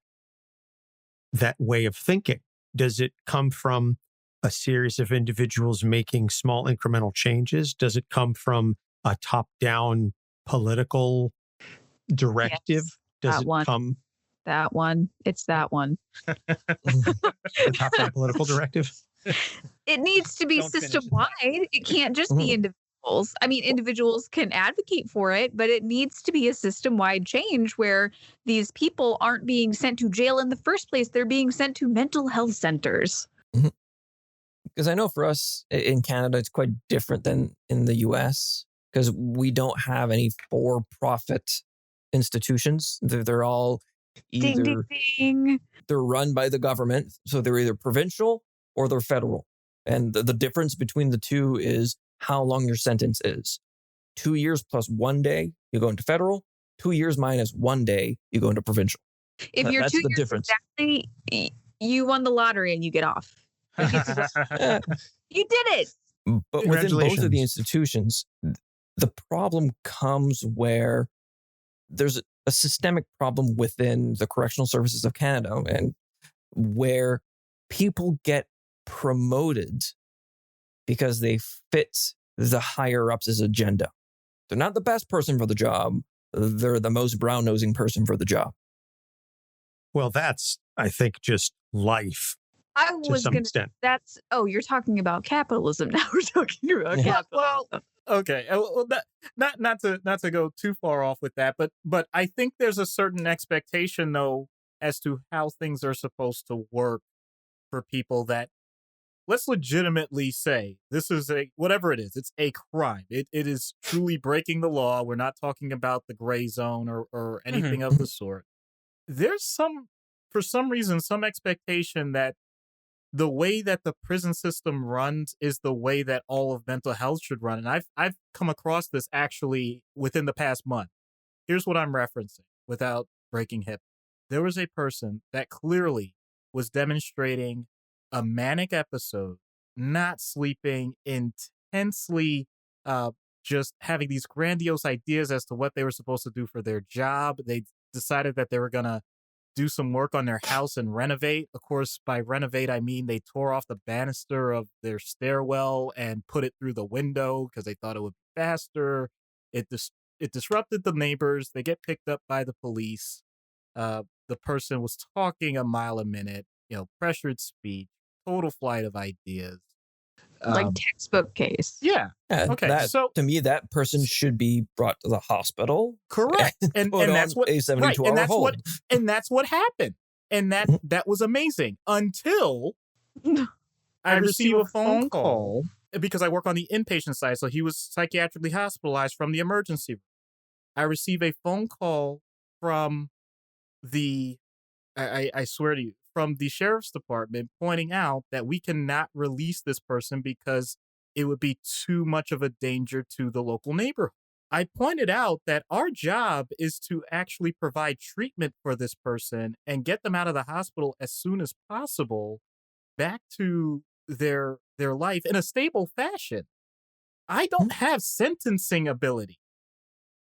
way of thinking? Does it come from a series of individuals making small incremental changes? Does it come from a top-down political directive? Yes, Does it come? That one. It's that one. The top-down political directive? It needs to be system-wide. It can't just be individuals. I mean, individuals can advocate for it, but it needs to be a system-wide change where these people aren't being sent to jail in the first place. They're being sent to mental health centers. Because I know for us in Canada, it's quite different than in the US because we don't have any for-profit institutions. They're all either ding, ding, ding. They're run by the government. So they're either provincial or they're federal. And the difference between the two is how long your sentence is. 2 years plus 1 day, you go into federal. 2 years minus 1 day, you go into provincial. If you're that's 2 the years difference. exactly, you won the lottery and you get off. You did it. But within both of the institutions, the problem comes where there's a systemic problem within the Correctional Services of Canada, and where people get promoted because they fit the higher ups' agenda. They're not the best person for the job. They're the most brown-nosing person for the job. Well, that's, I think, just life. I was going to. That's. Oh, you're talking about capitalism now. We're talking about capitalism. Well, okay. Well, not to go too far off with that, but I think there's a certain expectation though as to how things are supposed to work for people that, let's legitimately say this is whatever it is, it's a crime. It is truly breaking the law. We're not talking about the gray zone or anything of the sort. There's for some reason, some expectation that the way that the prison system runs is the way that all of mental health should run. And I've come across this actually within the past month. Here's what I'm referencing without breaking hip. There was a person that clearly was demonstrating a manic episode, not sleeping, intensely just having these grandiose ideas as to what they were supposed to do for their job. They decided that they were going to do some work on their house and renovate. Of course, by renovate, I mean they tore off the banister of their stairwell and put it through the window because they thought it would be faster. It disrupted the neighbors. They get picked up by the police. The person was talking a mile a minute, pressured speech, total flight of ideas. Like textbook case. Yeah. Okay. So to me, that person should be brought to the hospital. Correct. And that's what a 72-hour hold. And that's what happened. And that was amazing until I received a phone call because I work on the inpatient side. So he was psychiatrically hospitalized from the emergency room. I received a phone call from I swear to you, from the sheriff's department pointing out that we cannot release this person because it would be too much of a danger to the local neighborhood. I pointed out that our job is to actually provide treatment for this person and get them out of the hospital as soon as possible back to their life in a stable fashion. I don't have sentencing ability.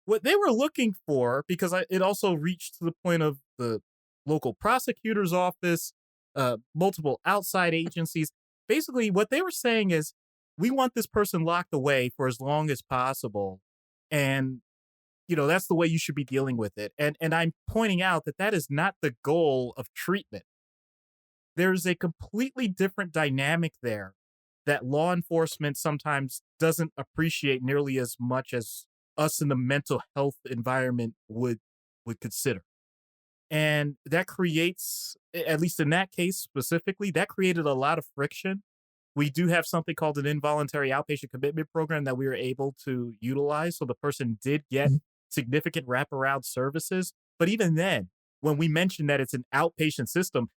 What they were looking for, because it also reached to the point of the local prosecutor's office, multiple outside agencies. Basically, what they were saying is, we want this person locked away for as long as possible. And, that's the way you should be dealing with it. And I'm pointing out that is not the goal of treatment. There's a completely different dynamic there that law enforcement sometimes doesn't appreciate nearly as much as us in the mental health environment would consider. And that creates, at least in that case specifically, that created a lot of friction. We do have something called an involuntary outpatient commitment program that we were able to utilize. So the person did get significant wraparound services. But even then, when we mentioned that it's an outpatient system,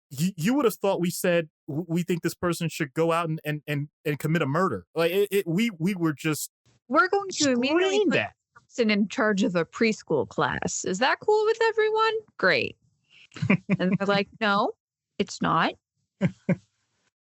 you would have thought we said, we think this person should go out and commit a murder. Like we were just, we're going to immediately put that person in charge of a preschool class. Is that cool with everyone? Great. And they're like, no, it's not.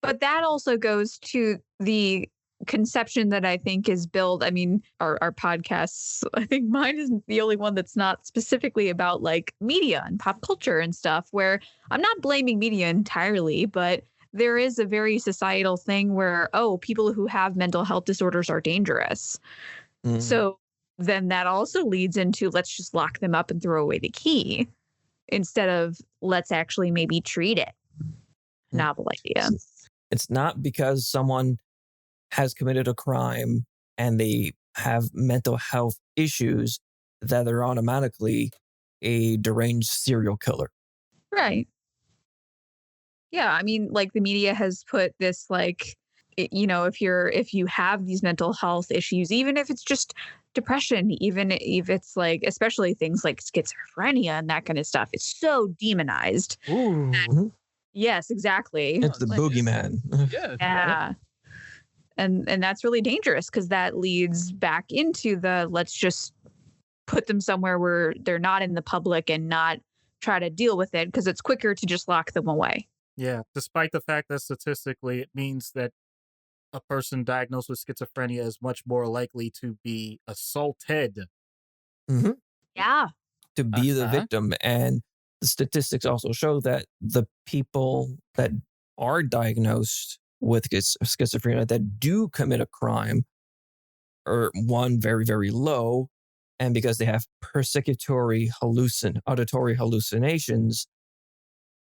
But that also goes to the conception that I think is built. I mean, our podcasts, I think mine is the only one that's not specifically about like media and pop culture and stuff, where I'm not blaming media entirely, but there is a very societal thing where, people who have mental health disorders are dangerous. So then that also leads into, let's just lock them up and throw away the key instead of let's actually maybe treat it. Novel idea. It's not because someone has committed a crime and they have mental health issues that they're automatically a deranged serial killer. Right. Yeah, I mean, like the media has put this like, if you have these mental health issues, even if it's just depression, even if it's like, especially things like schizophrenia and that kind of stuff, it's so demonized. Ooh. Yes, exactly. It's the boogeyman. Yeah. And that's really dangerous because that leads back into let's just put them somewhere where they're not in the public and not try to deal with it because it's quicker to just lock them away. Yeah, despite the fact that statistically it means that a person diagnosed with schizophrenia is much more likely to be assaulted. Mm-hmm. Yeah. To be the victim. And the statistics also show that the people that are diagnosed with schizophrenia that do commit a crime are, one, very, very low. And because they have persecutory auditory hallucinations,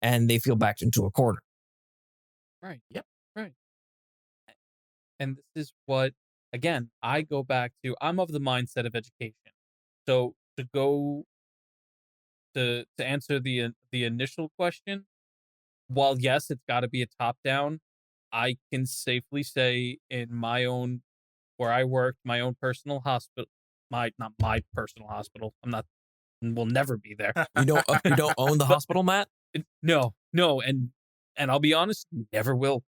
and they feel backed into a corner. Right. Yep. Right. And this is what, again, I go back to, I'm of the mindset of education. So to answer the initial question, while yes, it's got to be a top down, I can safely say in my own, where I worked, my own personal hospital, not my personal hospital. We'll never be there. You don't own the hospital, Matt? No, and I'll be honest, never will.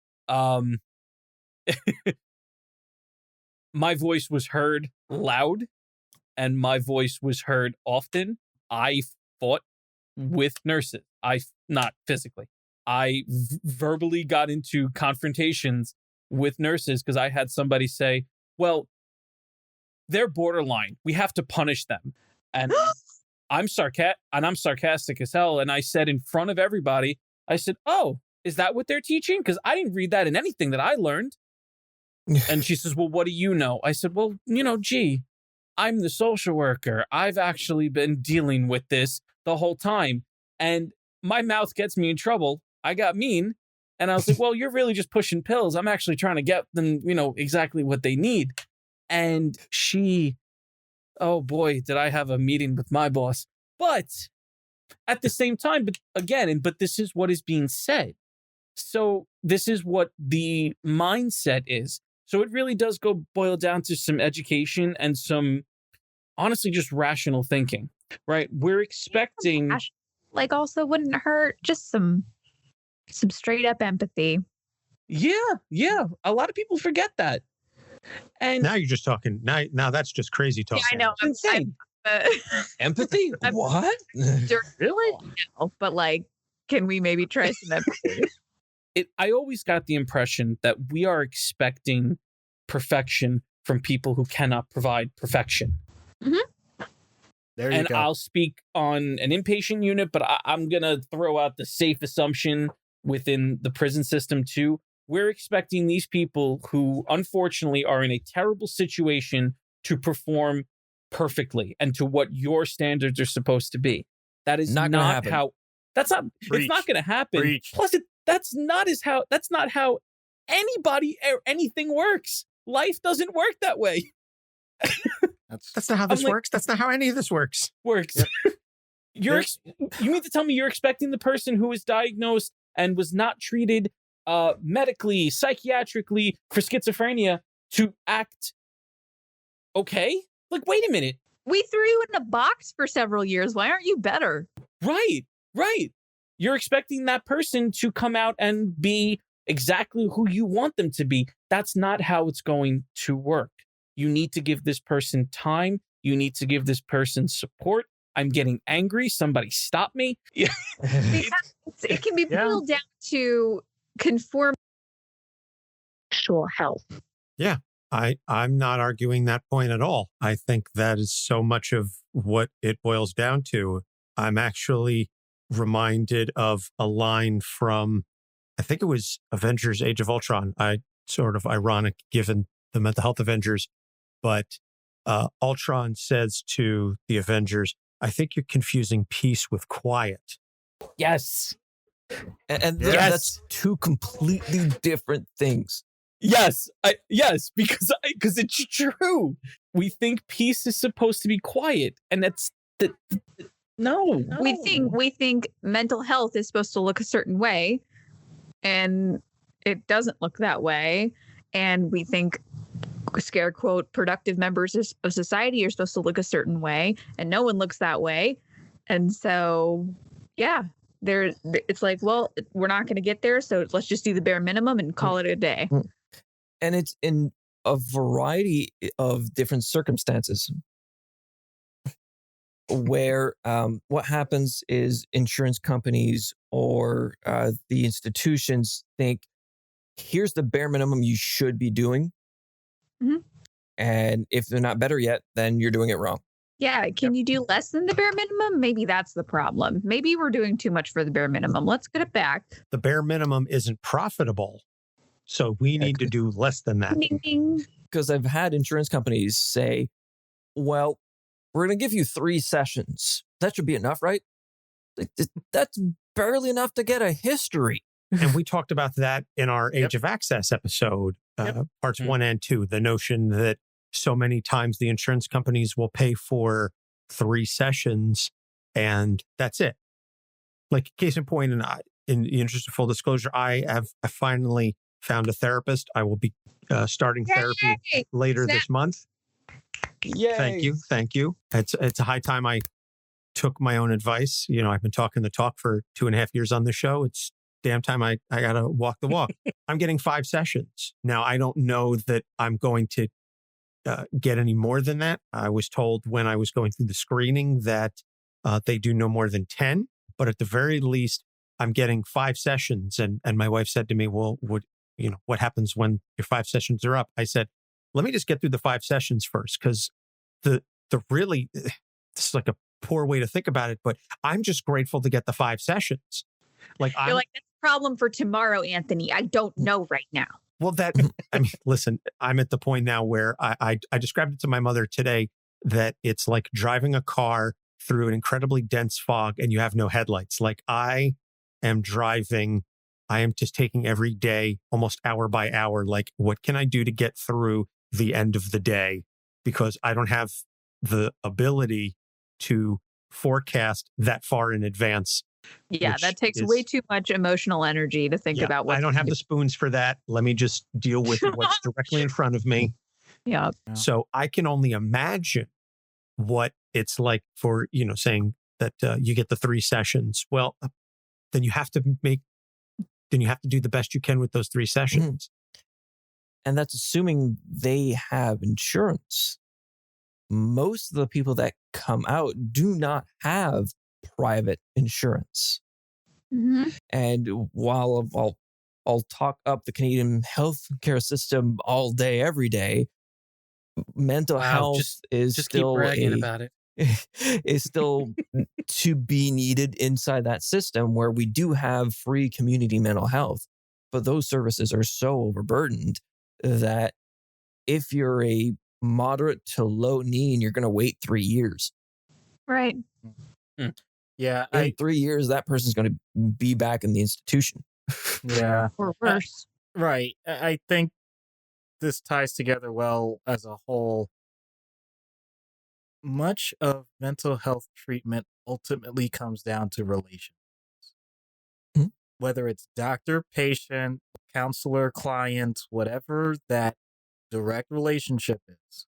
My voice was heard loud, and my voice was heard often. I fought with nurses. Not physically. I verbally got into confrontations with nurses because I had somebody say, well, they're borderline. We have to punish them. And I'm sarcastic as hell. And I said in front of everybody, I said, oh, is that what they're teaching? Because I didn't read that in anything that I learned. And she says, well, what do you know? I said, well, gee, I'm the social worker. I've actually been dealing with this the whole time. And my mouth gets me in trouble. I got mean. And I was like, well, you're really just pushing pills. I'm actually trying to get them, exactly what they need. And she, oh boy, did I have a meeting with my boss. But at the same time, but this is what is being said. So this is what the mindset is. So it really does boil down to some education and some, honestly, just rational thinking, right? We're expecting, like, also wouldn't hurt, just some straight up empathy. Yeah. A lot of people forget that. And now you're just talking. Now that's just crazy talk. Yeah, I know. It's insane. Empathy? What? Really? No, but can we maybe try some empathy? I always got the impression that we are expecting perfection from people who cannot provide perfection. Mm-hmm. There you and go. I'll speak on an inpatient unit, but I'm going to throw out the safe assumption within the prison system too. We're expecting these people who unfortunately are in a terrible situation to perform perfectly and to what your standards are supposed to be. That is not how, it's not going to happen. Preach. Plus that's not how anybody or anything works. Life doesn't work that way. That's not how this works. That's not how any of this works. Yep. You mean to tell me you're expecting the person who was diagnosed and was not treated medically, psychiatrically for schizophrenia to act okay? Wait a minute. We threw you in a box for several years. Why aren't you better? Right. You're expecting that person to come out and be exactly who you want them to be. That's not how it's going to work. You need to give this person time. You need to give this person support. I'm getting angry. Somebody stop me. Yeah. Because it can be boiled down to conform sexual health. Yeah, I'm not arguing that point at all. I think that is so much of what it boils down to. I'm actually reminded of a line from, I think it was Avengers Age of Ultron. Sort of ironic given the Mental Health Avengers, but Ultron says to the Avengers, I think you're confusing peace with quiet. Yes. And that's two completely different things. Yes, because it's true. We think peace is supposed to be quiet, and that's no. We think mental health is supposed to look a certain way, and it doesn't look that way. And we think, scare quote, productive members of society are supposed to look a certain way, and no one looks that way. And so, it's like, well, we're not going to get there, so let's just do the bare minimum and call it a day. And it's in a variety of different circumstances where what happens is insurance companies or the institutions think, here's the bare minimum you should be doing. Mm-hmm. And if they're not better yet, then you're doing it wrong. Yeah. Can you do less than the bare minimum? Maybe that's the problem. Maybe we're doing too much for the bare minimum. Let's get it back. The bare minimum isn't profitable. So we need to do less than that. Because I've had insurance companies say, well, we're going to give you 3 sessions. That should be enough, right? That's barely enough to get a history. And we talked about that in our Age of Access episode, parts 1 and 2, the notion that so many times the insurance companies will pay for 3 sessions and that's it. Like case in point, and in the interest of full disclosure, I finally found a therapist. I will be starting therapy later this month. Yay. Thank you. It's a high time I took my own advice. I've been talking the talk for 2.5 years on the show. It's damn time I got to walk the walk. I'm getting 5 sessions. Now, I don't know that I'm going to get any more than that. I was told when I was going through the screening that they do no more than 10, but at the very least, I'm getting 5 sessions. And my wife said to me, well, what happens when your 5 sessions are up? I said, let me just get through the 5 sessions first, because the really, this is like a poor way to think about it, but I'm just grateful to get the 5 sessions. Like You're like, that's a problem for tomorrow, Anthony. I don't know right now. Well, I mean, listen, I'm at the point now where I described it to my mother today that it's like driving a car through an incredibly dense fog and you have no headlights. Like I am just taking every day, almost hour by hour, like what can I do to get through the end of the day? Because I don't have the ability to forecast that far in advance. Yeah, that takes way too much emotional energy to think about what I don't have the spoons for that. Let me just deal with what's directly in front of me. Yeah. So I can only imagine what it's like for, saying that you get the 3 sessions. Well, then you have to do the best you can with those 3 sessions. And that's assuming they have insurance. Most of the people that come out do not have private insurance. Mm-hmm. And while I'll talk up the Canadian healthcare system all day, every day, mental health is just still keep bragging about it. is still to be needed inside that system where we do have free community mental health. But those services are so overburdened that if you're a moderate to low need, you're going to wait 3 years. Right. Yeah. In 3 years, that person's going to be back in the institution. Yeah. Or worse. Right. I think this ties together well as a whole. Much of mental health treatment ultimately comes down to relationships. Mhm. Whether it's doctor, patient, counselor, client, whatever that direct relationship is,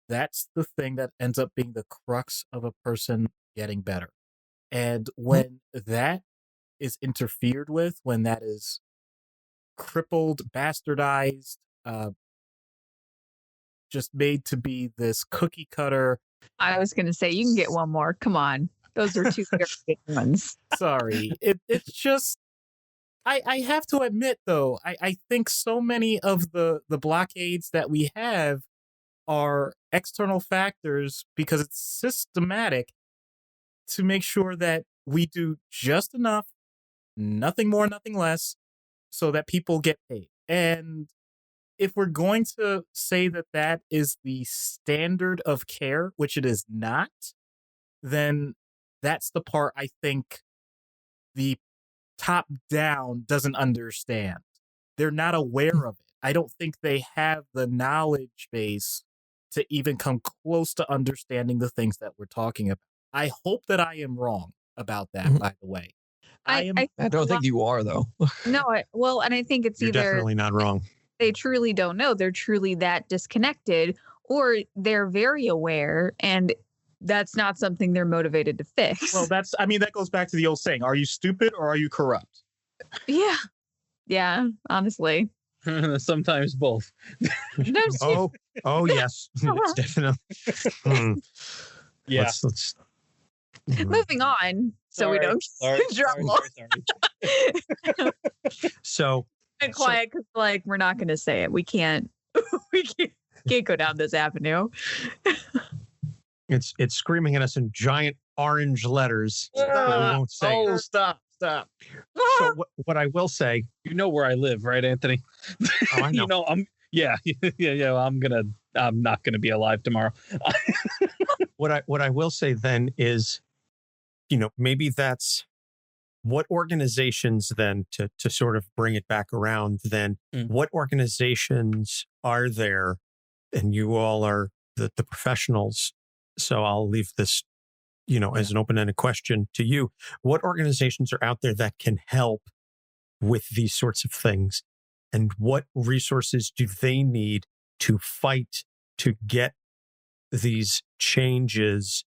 that's the thing that ends up being the crux of a person getting better. And when that is interfered with, when that is crippled, bastardized, just made to be this cookie cutter. I was going to say, you can get one more. Come on. Those are 2 very good ones. Sorry. It's just, I have to admit, though, I think so many of the blockades that we have are external factors because it's systematic to make sure that we do just enough, nothing more, nothing less, so that people get paid. And if we're going to say that that is the standard of care, which it is not, then that's the part I think the top down doesn't understand. They're not aware of it. I don't think they have the knowledge base to even come close to understanding the things that we're talking about. I hope that I am wrong about that, by the way. I don't think you are, though. No, and I think it's You're either definitely not wrong. They truly don't know. They're truly that disconnected, or they're very aware and that's not something they're motivated to fix. Well, that goes back to the old saying, are you stupid or are you corrupt? Yeah. Yeah, honestly. Sometimes both. Oh, yes. It's definitely. Yeah. Let's Moving on, so we don't trouble. So And quiet because we're not going to say it. We can't go down this avenue. it's screaming at us in giant orange letters. But we won't say it. Stop. So what I will say, You know where I live, right, Anthony? Oh, I know. Yeah. I'm not gonna be alive tomorrow. what I will say then is, maybe that's what organizations then to sort of bring it back around. Then what organizations are there, and you all are the professionals. So I'll leave this, as an open-ended question to you. What organizations are out there that can help with these sorts of things? And what resources do they need to fight to get these changes,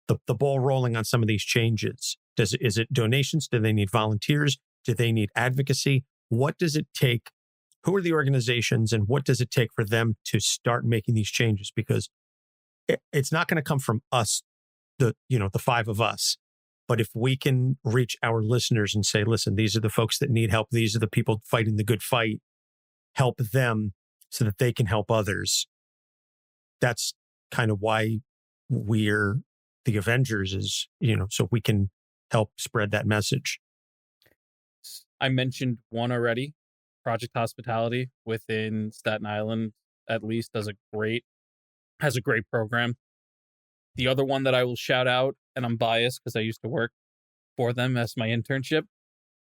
the ball rolling on some of these changes? Is it donations? Do they need volunteers? Do they need advocacy? What does it take? Who are the organizations and what does it take for them to start making these changes? Because it's not going to come from us, the 5 of us. But if we can reach our listeners and say, listen, these are the folks that need help. These are the people fighting the good fight. Help them so that they can help others. That's kind of why we're the Avengers is, so we can help spread that message. I mentioned one already, Project Hospitality within Staten Island, at least, has a great program. The other one that I will shout out, and I'm biased because I used to work for them as my internship,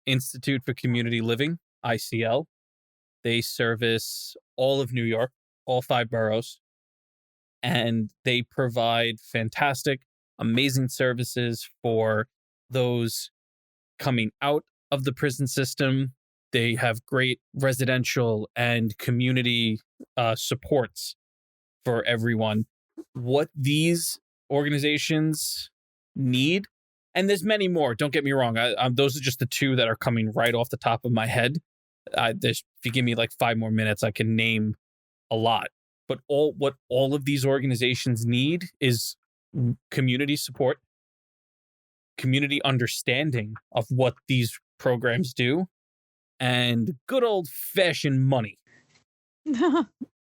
Institute for Community Living, ICL. They service all of New York, all 5 boroughs, and they provide fantastic, amazing services for those coming out of the prison system. They have great residential and community supports for everyone. What these organizations need, and there's many more, don't get me wrong, those are just the 2 that are coming right off the top of my head. If you give me like 5 more minutes, I can name a lot. But what all of these organizations need is community support, community understanding of what these programs do, and good old-fashioned money.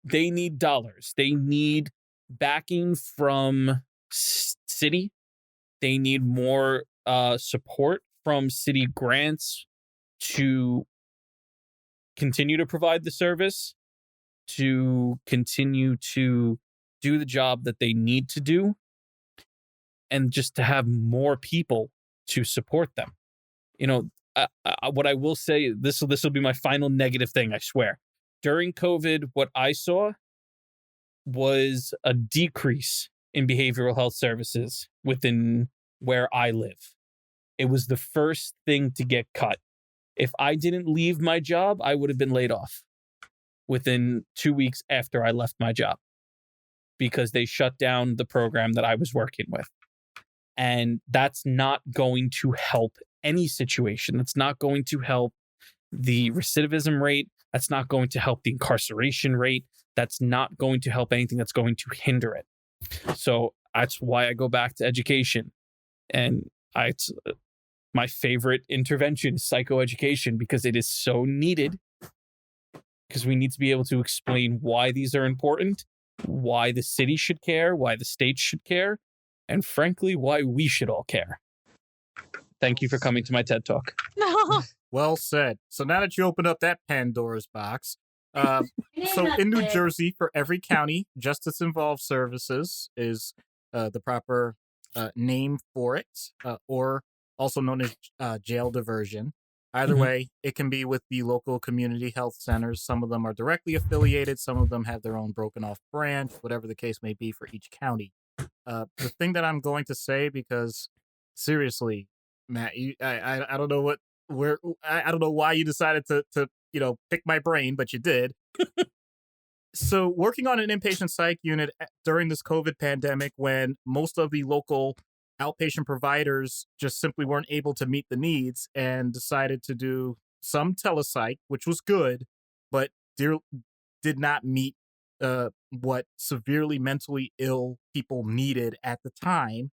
They need dollars. They need backing from city. They need more support from city grants to continue to provide the service, to continue to do the job that they need to do, and just to have more people to support them. What I will say, this will be my final negative thing, I swear. During COVID, what I saw was a decrease in behavioral health services within where I live. It was the first thing to get cut. If I didn't leave my job, I would have been laid off within 2 weeks after I left my job, because they shut down the program that I was working with. And that's not going to help any situation. That's not going to help the recidivism rate. That's not going to help the incarceration rate. That's not going to help anything. That's going to hinder it. So that's why I go back to education. And it's my favorite intervention is psychoeducation, because it is so needed. Because we need to be able to explain why these are important, why the city should care, why the state should care, and frankly, why we should all care. Thank you for coming to my TED Talk. Well said. So now that you open up that Pandora's box, so in New Jersey, for every county, Justice Involved Services is the proper name for it, or also known as jail diversion. Either way, it can be with the local community health centers. Some of them are directly affiliated. Some of them have their own broken off branch, whatever the case may be for each county. The thing that I'm going to say, because seriously, Matt, I don't know I don't know why you decided to pick my brain, but you did. So working on an inpatient psych unit during this COVID pandemic, when most of the local outpatient providers just simply weren't able to meet the needs and decided to do some telepsych, which was good, but did not meet what severely mentally ill people needed at the time,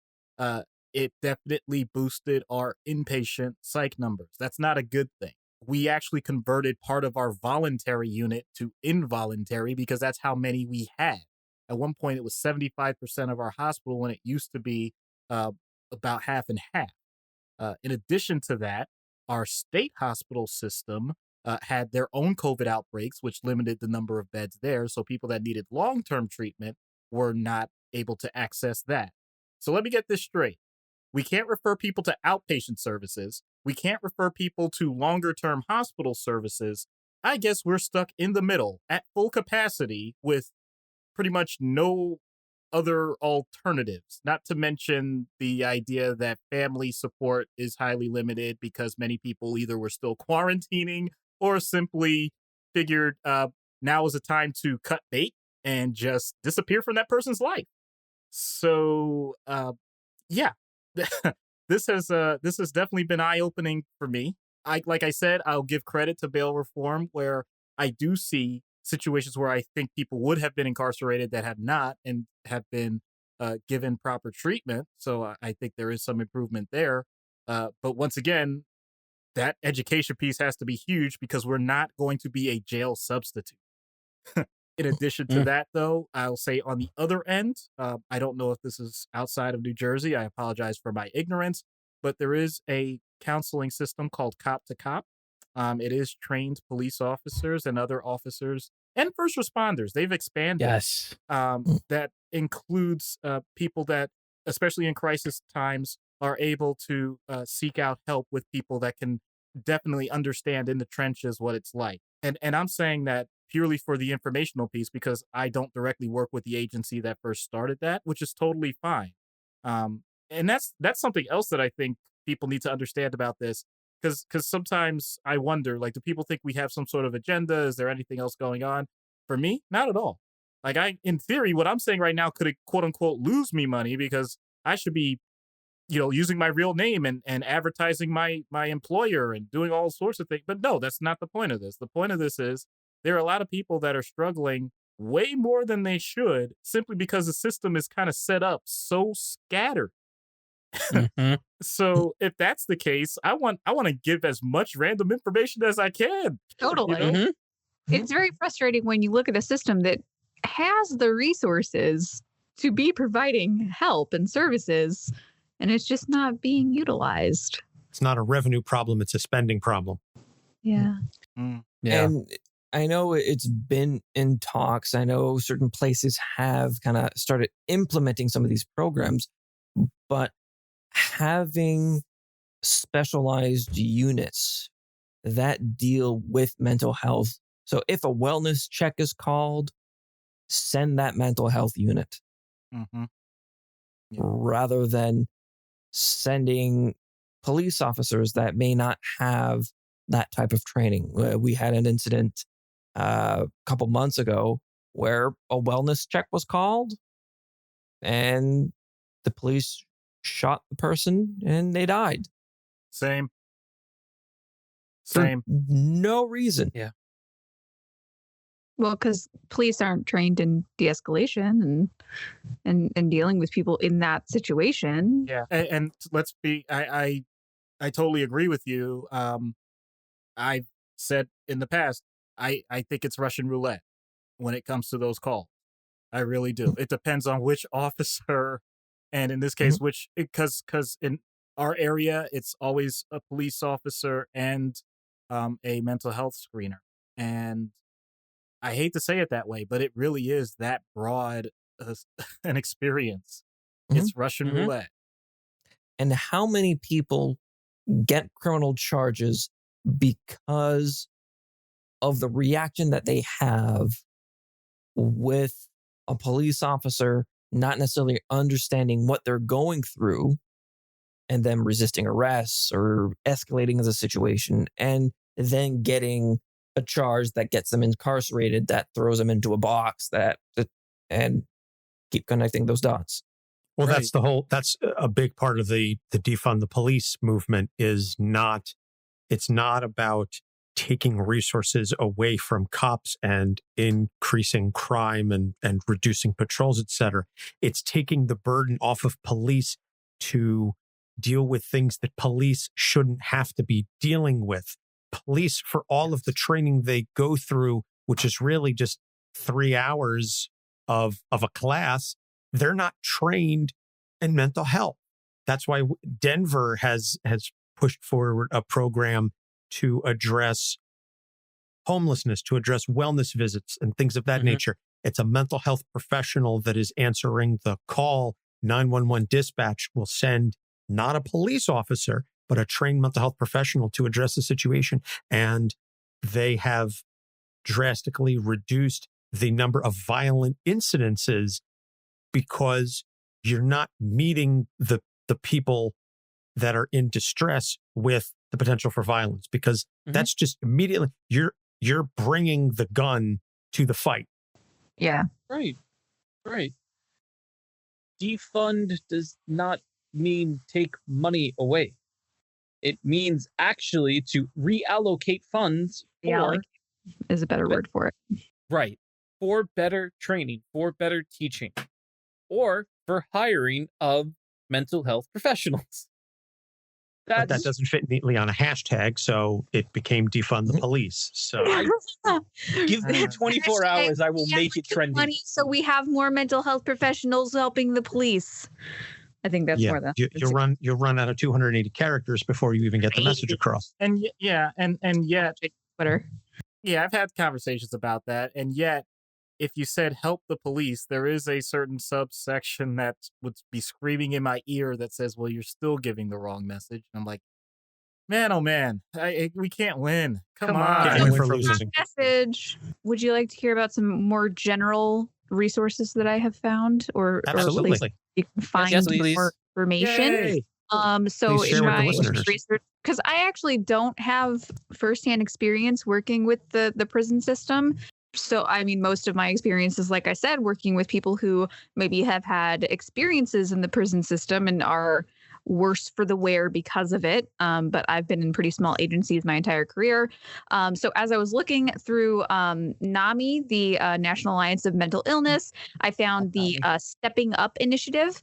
it definitely boosted our inpatient psych numbers. That's not a good thing. We actually converted part of our voluntary unit to involuntary because that's how many we had. At one point, it was 75% of our hospital when it used to be about half and half. In addition to that, our state hospital system had their own COVID outbreaks, which limited the number of beds there. So people that needed long-term treatment were not able to access that. So let me get this straight. We can't refer people to outpatient services. We can't refer people to longer-term hospital services. I guess we're stuck in the middle at full capacity with pretty much no other alternatives, not to mention the idea that family support is highly limited because many people either were still quarantining or simply figured now is a time to cut bait and just disappear from that person's life. So, yeah, this has definitely been eye-opening for me. Like I said, I'll give credit to bail reform, where I do see situations where I think people would have been incarcerated that have not and have been given proper treatment. So I think there is some improvement there. But once again, that education piece has to be huge because we're not going to be a jail substitute. In addition to that, though, I'll say on the other end, I don't know if this is outside of New Jersey. I apologize for my ignorance, but there is a counseling system called Cop to Cop. It is trained police officers and other officers and first responders. They've expanded. Yes. That includes people that, especially in crisis times, are able to seek out help with people that can definitely understand in the trenches what it's like. And I'm saying that purely for the informational piece because I don't directly work with the agency that first started that, which is totally fine. And that's something else that I think people need to understand about this. Because sometimes I wonder, like, do people think we have some sort of agenda? Is there anything else going on? For me, not at all. Like, in theory, what I'm saying right now could quote unquote lose me money because I should be, using my real name and advertising my employer and doing all sorts of things. But no, that's not the point of this. The point of this is there are a lot of people that are struggling way more than they should simply because the system is kind of set up so scattered. So if that's the case, I want to give as much random information as I can. Totally. It's very frustrating when you look at a system that has the resources to be providing help and services, and it's just not being utilized. It's not a revenue problem, it's a spending problem. Yeah. Yeah. And I know it's been in talks. I know certain places have kind of started implementing some of these programs, but having specialized units that deal with mental health. So if a wellness check is called, send that mental health unit rather than sending police officers that may not have that type of training. We had an incident a couple months ago where a wellness check was called and the police shot the person and they died. Same. For no reason. Yeah. Well, because police aren't trained in de-escalation and dealing with people in that situation. Yeah. And let's be, I totally agree with you. I've said in the past, I think it's Russian roulette when it comes to those calls. I really do. It depends on which officer, and in this case, because in our area, it's always a police officer and a mental health screener. And I hate to say it that way, but it really is that broad an experience. It's Russian roulette. And how many people get criminal charges because of the reaction that they have with a police officer not necessarily understanding what they're going through and them resisting arrests or escalating the situation and then getting a charge that gets them incarcerated, that throws them into a box and keep connecting those dots. Well, that's a big part of the defund the police movement it's not about taking resources away from cops and increasing crime and reducing patrols, et cetera. It's taking the burden off of police to deal with things that police shouldn't have to be dealing with. Police, for all of the training they go through, which is really just 3 hours of a class, they're not trained in mental health. That's why Denver has pushed forward a program to address homelessness, to address wellness visits and things of that nature. It's a mental health professional that is answering the call. 911 dispatch will send not a police officer, but a trained mental health professional to address the situation. And they have drastically reduced the number of violent incidences because you're not meeting the people that are in distress with the potential for violence, because that's just immediately you're bringing the gun to the fight. Yeah. Right. Defund does not mean take money away. It means actually to reallocate funds is a better word for it. Right. For better training, for better teaching, or for hiring of mental health professionals. But that doesn't fit neatly on a hashtag, so it became defund the police. So give me 24 hours, I will make it trendy. So we have more mental health professionals helping the police. I think that's more than you'll run out of 280 characters before you even get the message across. And yet Twitter. Yeah, I've had conversations about that, and yet if you said help the police, there is a certain subsection that would be screaming in my ear that says, well, you're still giving the wrong message. And I'm like, man, oh man, we can't win. Come on. Can't win for losing. Message. Would you like to hear about some more general resources that I have found, or absolutely? Or you can find more information. Yay. So in my research, because I actually don't have firsthand experience working with the prison system. So, I mean, most of my experiences, like I said, working with people who maybe have had experiences in the prison system and are worse for the wear because of it. But I've been in pretty small agencies my entire career. So as I was looking through NAMI, the National Alliance of Mental Illness, I found the Stepping Up initiative.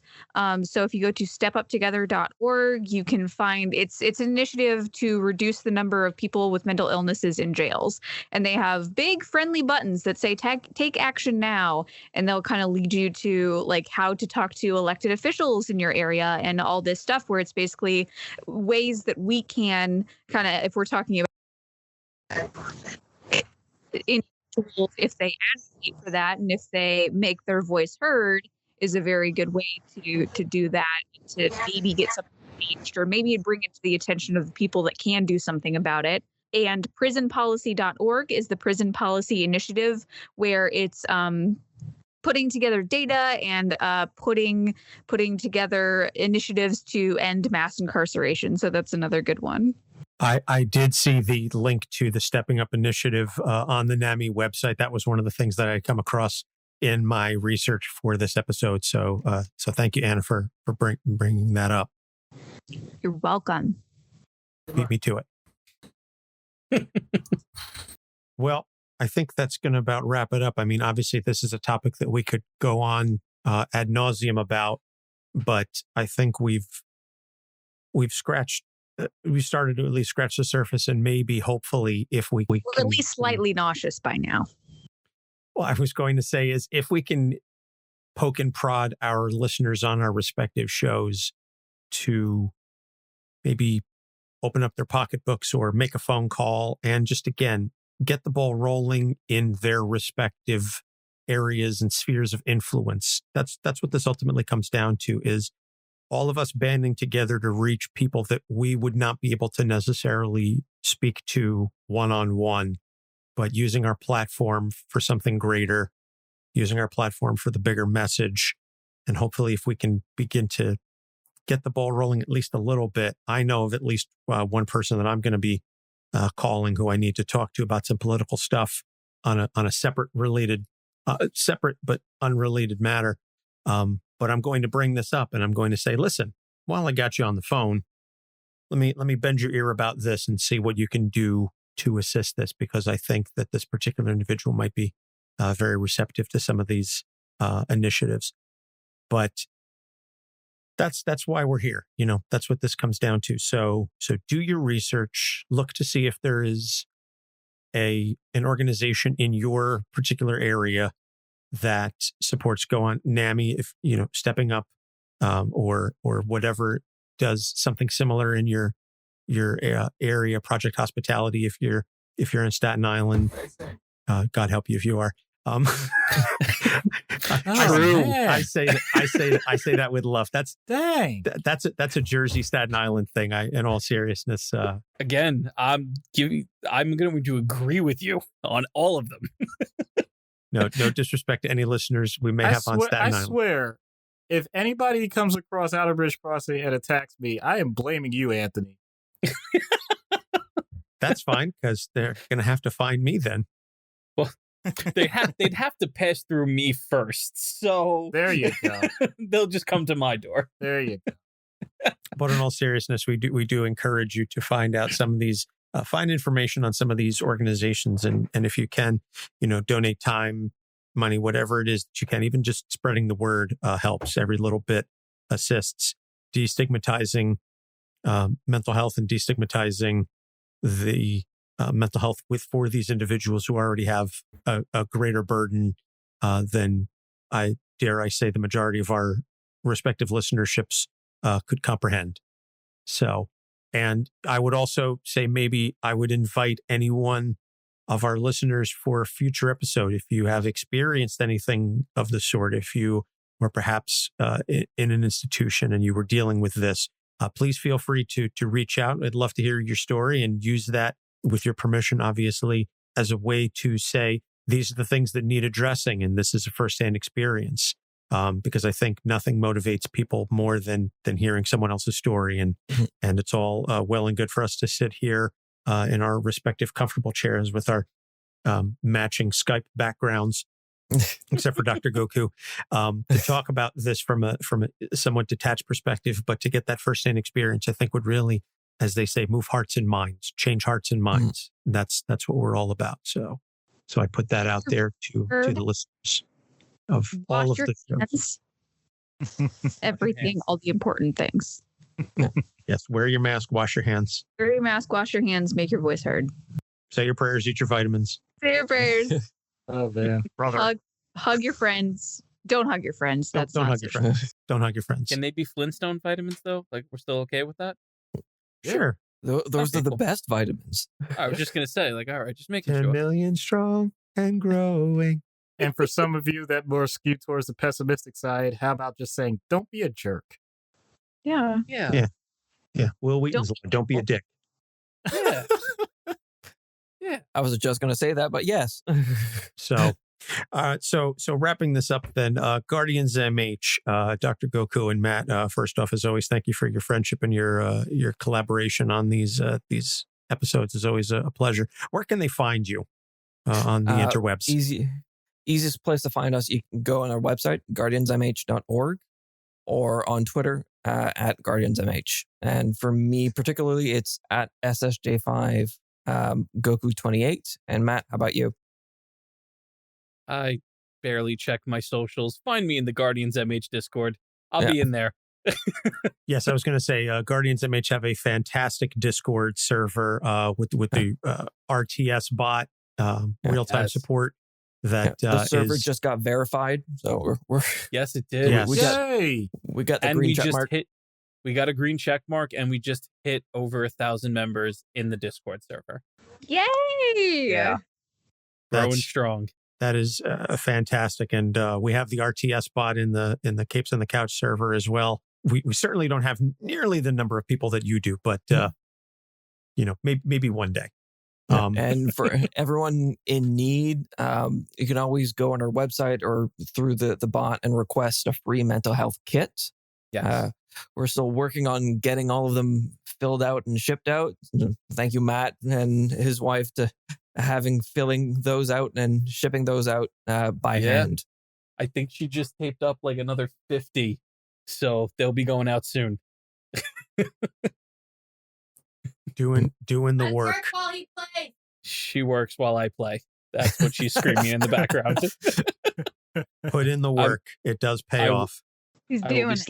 So if you go to stepuptogether.org, you can find it's an initiative to reduce the number of people with mental illnesses in jails. And they have big friendly buttons that say take action now. And they'll kind of lead you to like how to talk to elected officials in your area and all this stuff, where it's basically ways that we can kind of, if we're talking about individuals, if they advocate for that and if they make their voice heard, is a very good way to do that, to maybe get something changed, or maybe bring it to the attention of the people that can do something about it. And prisonpolicy.org is the prison policy initiative, where it's putting together data and putting together initiatives to end mass incarceration. So that's another good one. I did see the link to the Stepping Up initiative on the NAMI website. That was one of the things that I had come across in my research for this episode. So thank you, Anna, for bringing that up. You're welcome. Beat me to it. Well, I think that's going to about wrap it up. I mean, obviously, this is a topic that we could go on ad nauseum about, but I think we've scratched. We started to at least scratch the surface, and maybe, hopefully, if we can, at least slightly nauseous by now. Well, I was going to say is if we can poke and prod our listeners on our respective shows to maybe open up their pocketbooks or make a phone call and just again get the ball rolling in their respective areas and spheres of influence. That's what this ultimately comes down to, is all of us banding together to reach people that we would not be able to necessarily speak to one-on-one, but using our platform for something greater, using our platform for the bigger message. And hopefully if we can begin to get the ball rolling at least a little bit, I know of at least one person that I'm going to be calling who I need to talk to about some political stuff on a separate but unrelated matter. But I'm going to bring this up and I'm going to say, listen, while I got you on the phone, let me bend your ear about this and see what you can do to assist this, because I think that this particular individual might be very receptive to some of these initiatives. But that's why we're here. You know, that's what this comes down to. So do your research, look to see if there is an organization in your particular area that supports NAMI, if Stepping Up, or whatever does something similar in your area. Project Hospitality, if you're in Staten Island, God help you if you are. I say that with love. That's a Jersey Staten Island thing. In all seriousness, again, I'm going to agree with you on all of them. No disrespect to any listeners we may have on Staten Island. I swear, if anybody comes across Outerbridge Crossing and attacks me, I am blaming you, Anthony. That's fine, because they're going to have to find me then. Well, they'd have to pass through me first. So there you go. They'll just come to my door. There you go. But in all seriousness, we do encourage you to find out some of these, find information on some of these organizations, and if you can, donate time, money, whatever it is that you can. Even just spreading the word helps. Every little bit assists. Destigmatizing mental health and destigmatizing the mental health for these individuals who already have a greater burden than I say the majority of our respective listenerships could comprehend. So, and I would also say maybe I would invite anyone of our listeners for a future episode. If you have experienced anything of the sort, if you were perhaps in an institution and you were dealing with this, please feel free to reach out. I'd love to hear your story and use that, with your permission, obviously, as a way to say, these are the things that need addressing, and this is a firsthand experience. Because I think nothing motivates people more than hearing someone else's story. And it's all well and good for us to sit here in our respective comfortable chairs with our matching Skype backgrounds, except for Dr. Goku, to talk about this from a somewhat detached perspective. But to get that firsthand experience, I think would really, as they say, move hearts and minds, change hearts and minds. That's what we're all about. So I put that out there to the listeners of all of the shows. Everything, all the important things. Yes, wear your mask, wash your hands. Wear your mask, wash your hands, make your voice heard. Say your prayers, eat your vitamins. Say your prayers. Oh man, brother. Hug your friends. Don't hug your friends. That's don't not hug your friends. Don't hug your friends. Can they be Flintstone vitamins though? Like, we're still okay with that? Sure. Those are the best vitamins. I was just gonna say, like, all right, just making 10 sure. million strong and growing. And for some of you that more skewed towards the pessimistic side, how about just saying, "Don't be a jerk." Yeah. Yeah. Will Wheaton's don't be a dick. Yeah. Yeah. I was just going to say that, but yes. So wrapping this up then, GuardiansMH, Dr. Goku and Matt, first off, as always, thank you for your friendship and your collaboration on these episodes. Is always a pleasure. Where can they find you on the interwebs? Easiest place to find us, you can go on our website, guardiansmh.org, or on Twitter at guardiansmh. And for me particularly, it's at SSJ5 Goku28. And Matt, how about you? I barely check my socials. Find me in the Guardians MH Discord. I'll be in there. Yes, I was going to say Guardians MH have a fantastic Discord server with the RTS bot, real-time support. That the server just got verified, so we're yes, it did. Yes. We got the green check mark. We got a green check mark, and we just hit over 1,000 members in the Discord server. Yay! Yeah, growing strong. That is fantastic, and we have the RTS bot in the Capes on the Couch server as well. We certainly don't have nearly the number of people that you do, but maybe one day. And for everyone in need, you can always go on our website or through the bot and request a free mental health kit. Yes. We're still working on getting all of them filled out and shipped out. Thank you, Matt and his wife, to filling those out and shipping those out by hand. I think she just taped up like another 50, so they'll be going out soon. Doing the work. While he plays. She works while I play. That's what she's screaming in the background. Put in the work. It does pay off. He's doing it.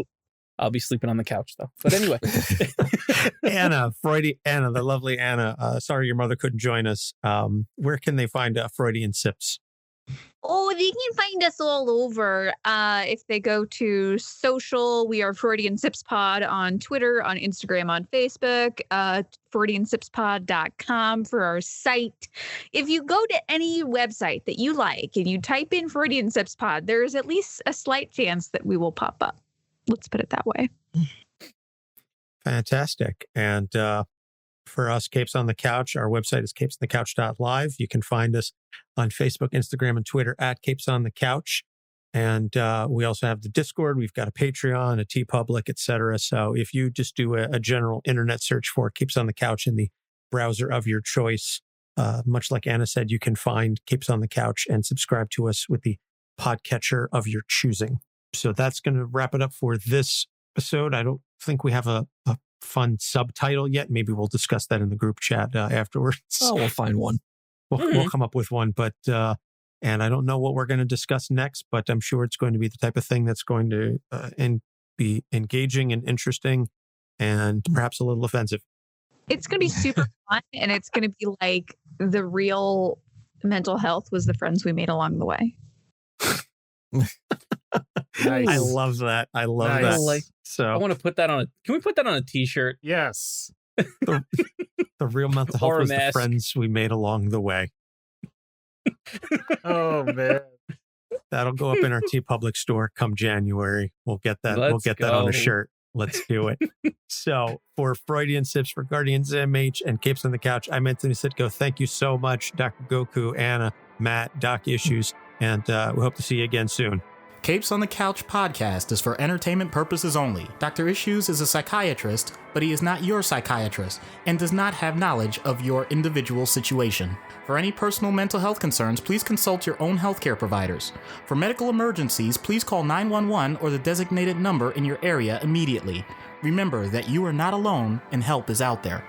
I'll be sleeping on the couch though. But anyway. Anna, the lovely Anna. Sorry your mother couldn't join us. Where can they find Freudian Sips? Oh, they can find us all over. If they go to social, we are Freudian Sips Pod on Twitter, on Instagram, on Facebook, FreudianSipsPod.com for our site. If you go to any website that you like and you type in Freudian Sips Pod, there is at least a slight chance that we will pop up. Let's put it that way. Fantastic. And for us, Capes on the Couch, our website is capesonthecouch.live. You can find us on Facebook, Instagram, and Twitter at Capes on the Couch. And we also have the Discord. We've got a Patreon, a TeePublic, etc. So if you just do a general internet search for Capes on the Couch in the browser of your choice, much like Anna said, you can find Capes on the Couch and subscribe to us with the podcatcher of your choosing. So that's going to wrap it up for this episode. I don't think we have a fun subtitle yet. Maybe we'll discuss that in the group chat afterwards. Oh, we'll find one. We'll come up with one, but and I don't know what we're going to discuss next, but I'm sure it's going to be the type of thing that's going to be engaging and interesting. and perhaps a little offensive. It's going to be super fun, and it's going to be like the real mental health was the friends we made along the way. Nice. I love that. I love Nice. that. I So want to put that on a. Can we put that on a T-shirt? Yes. the real mental Or health a was the mask. friends we made along the way. Oh man. That'll go up in our TeePublic store come January. We'll get that. We'll Let's get that on go. a shirt. Let's do it. So for Freudian Sips, for GuardiansMH and Capes on the Couch, I'm Anthony Sitko. Thank you so much, Dr. Goku, Anna, Matt, Doc Issues, and we hope to see you again soon. Capes on the Couch podcast is for entertainment purposes only. Dr. Issues is a psychiatrist, but he is not your psychiatrist and does not have knowledge of your individual situation. For any personal mental health concerns, please consult your own healthcare providers. For medical emergencies, please call 911 or the designated number in your area immediately. Remember that you are not alone and help is out there.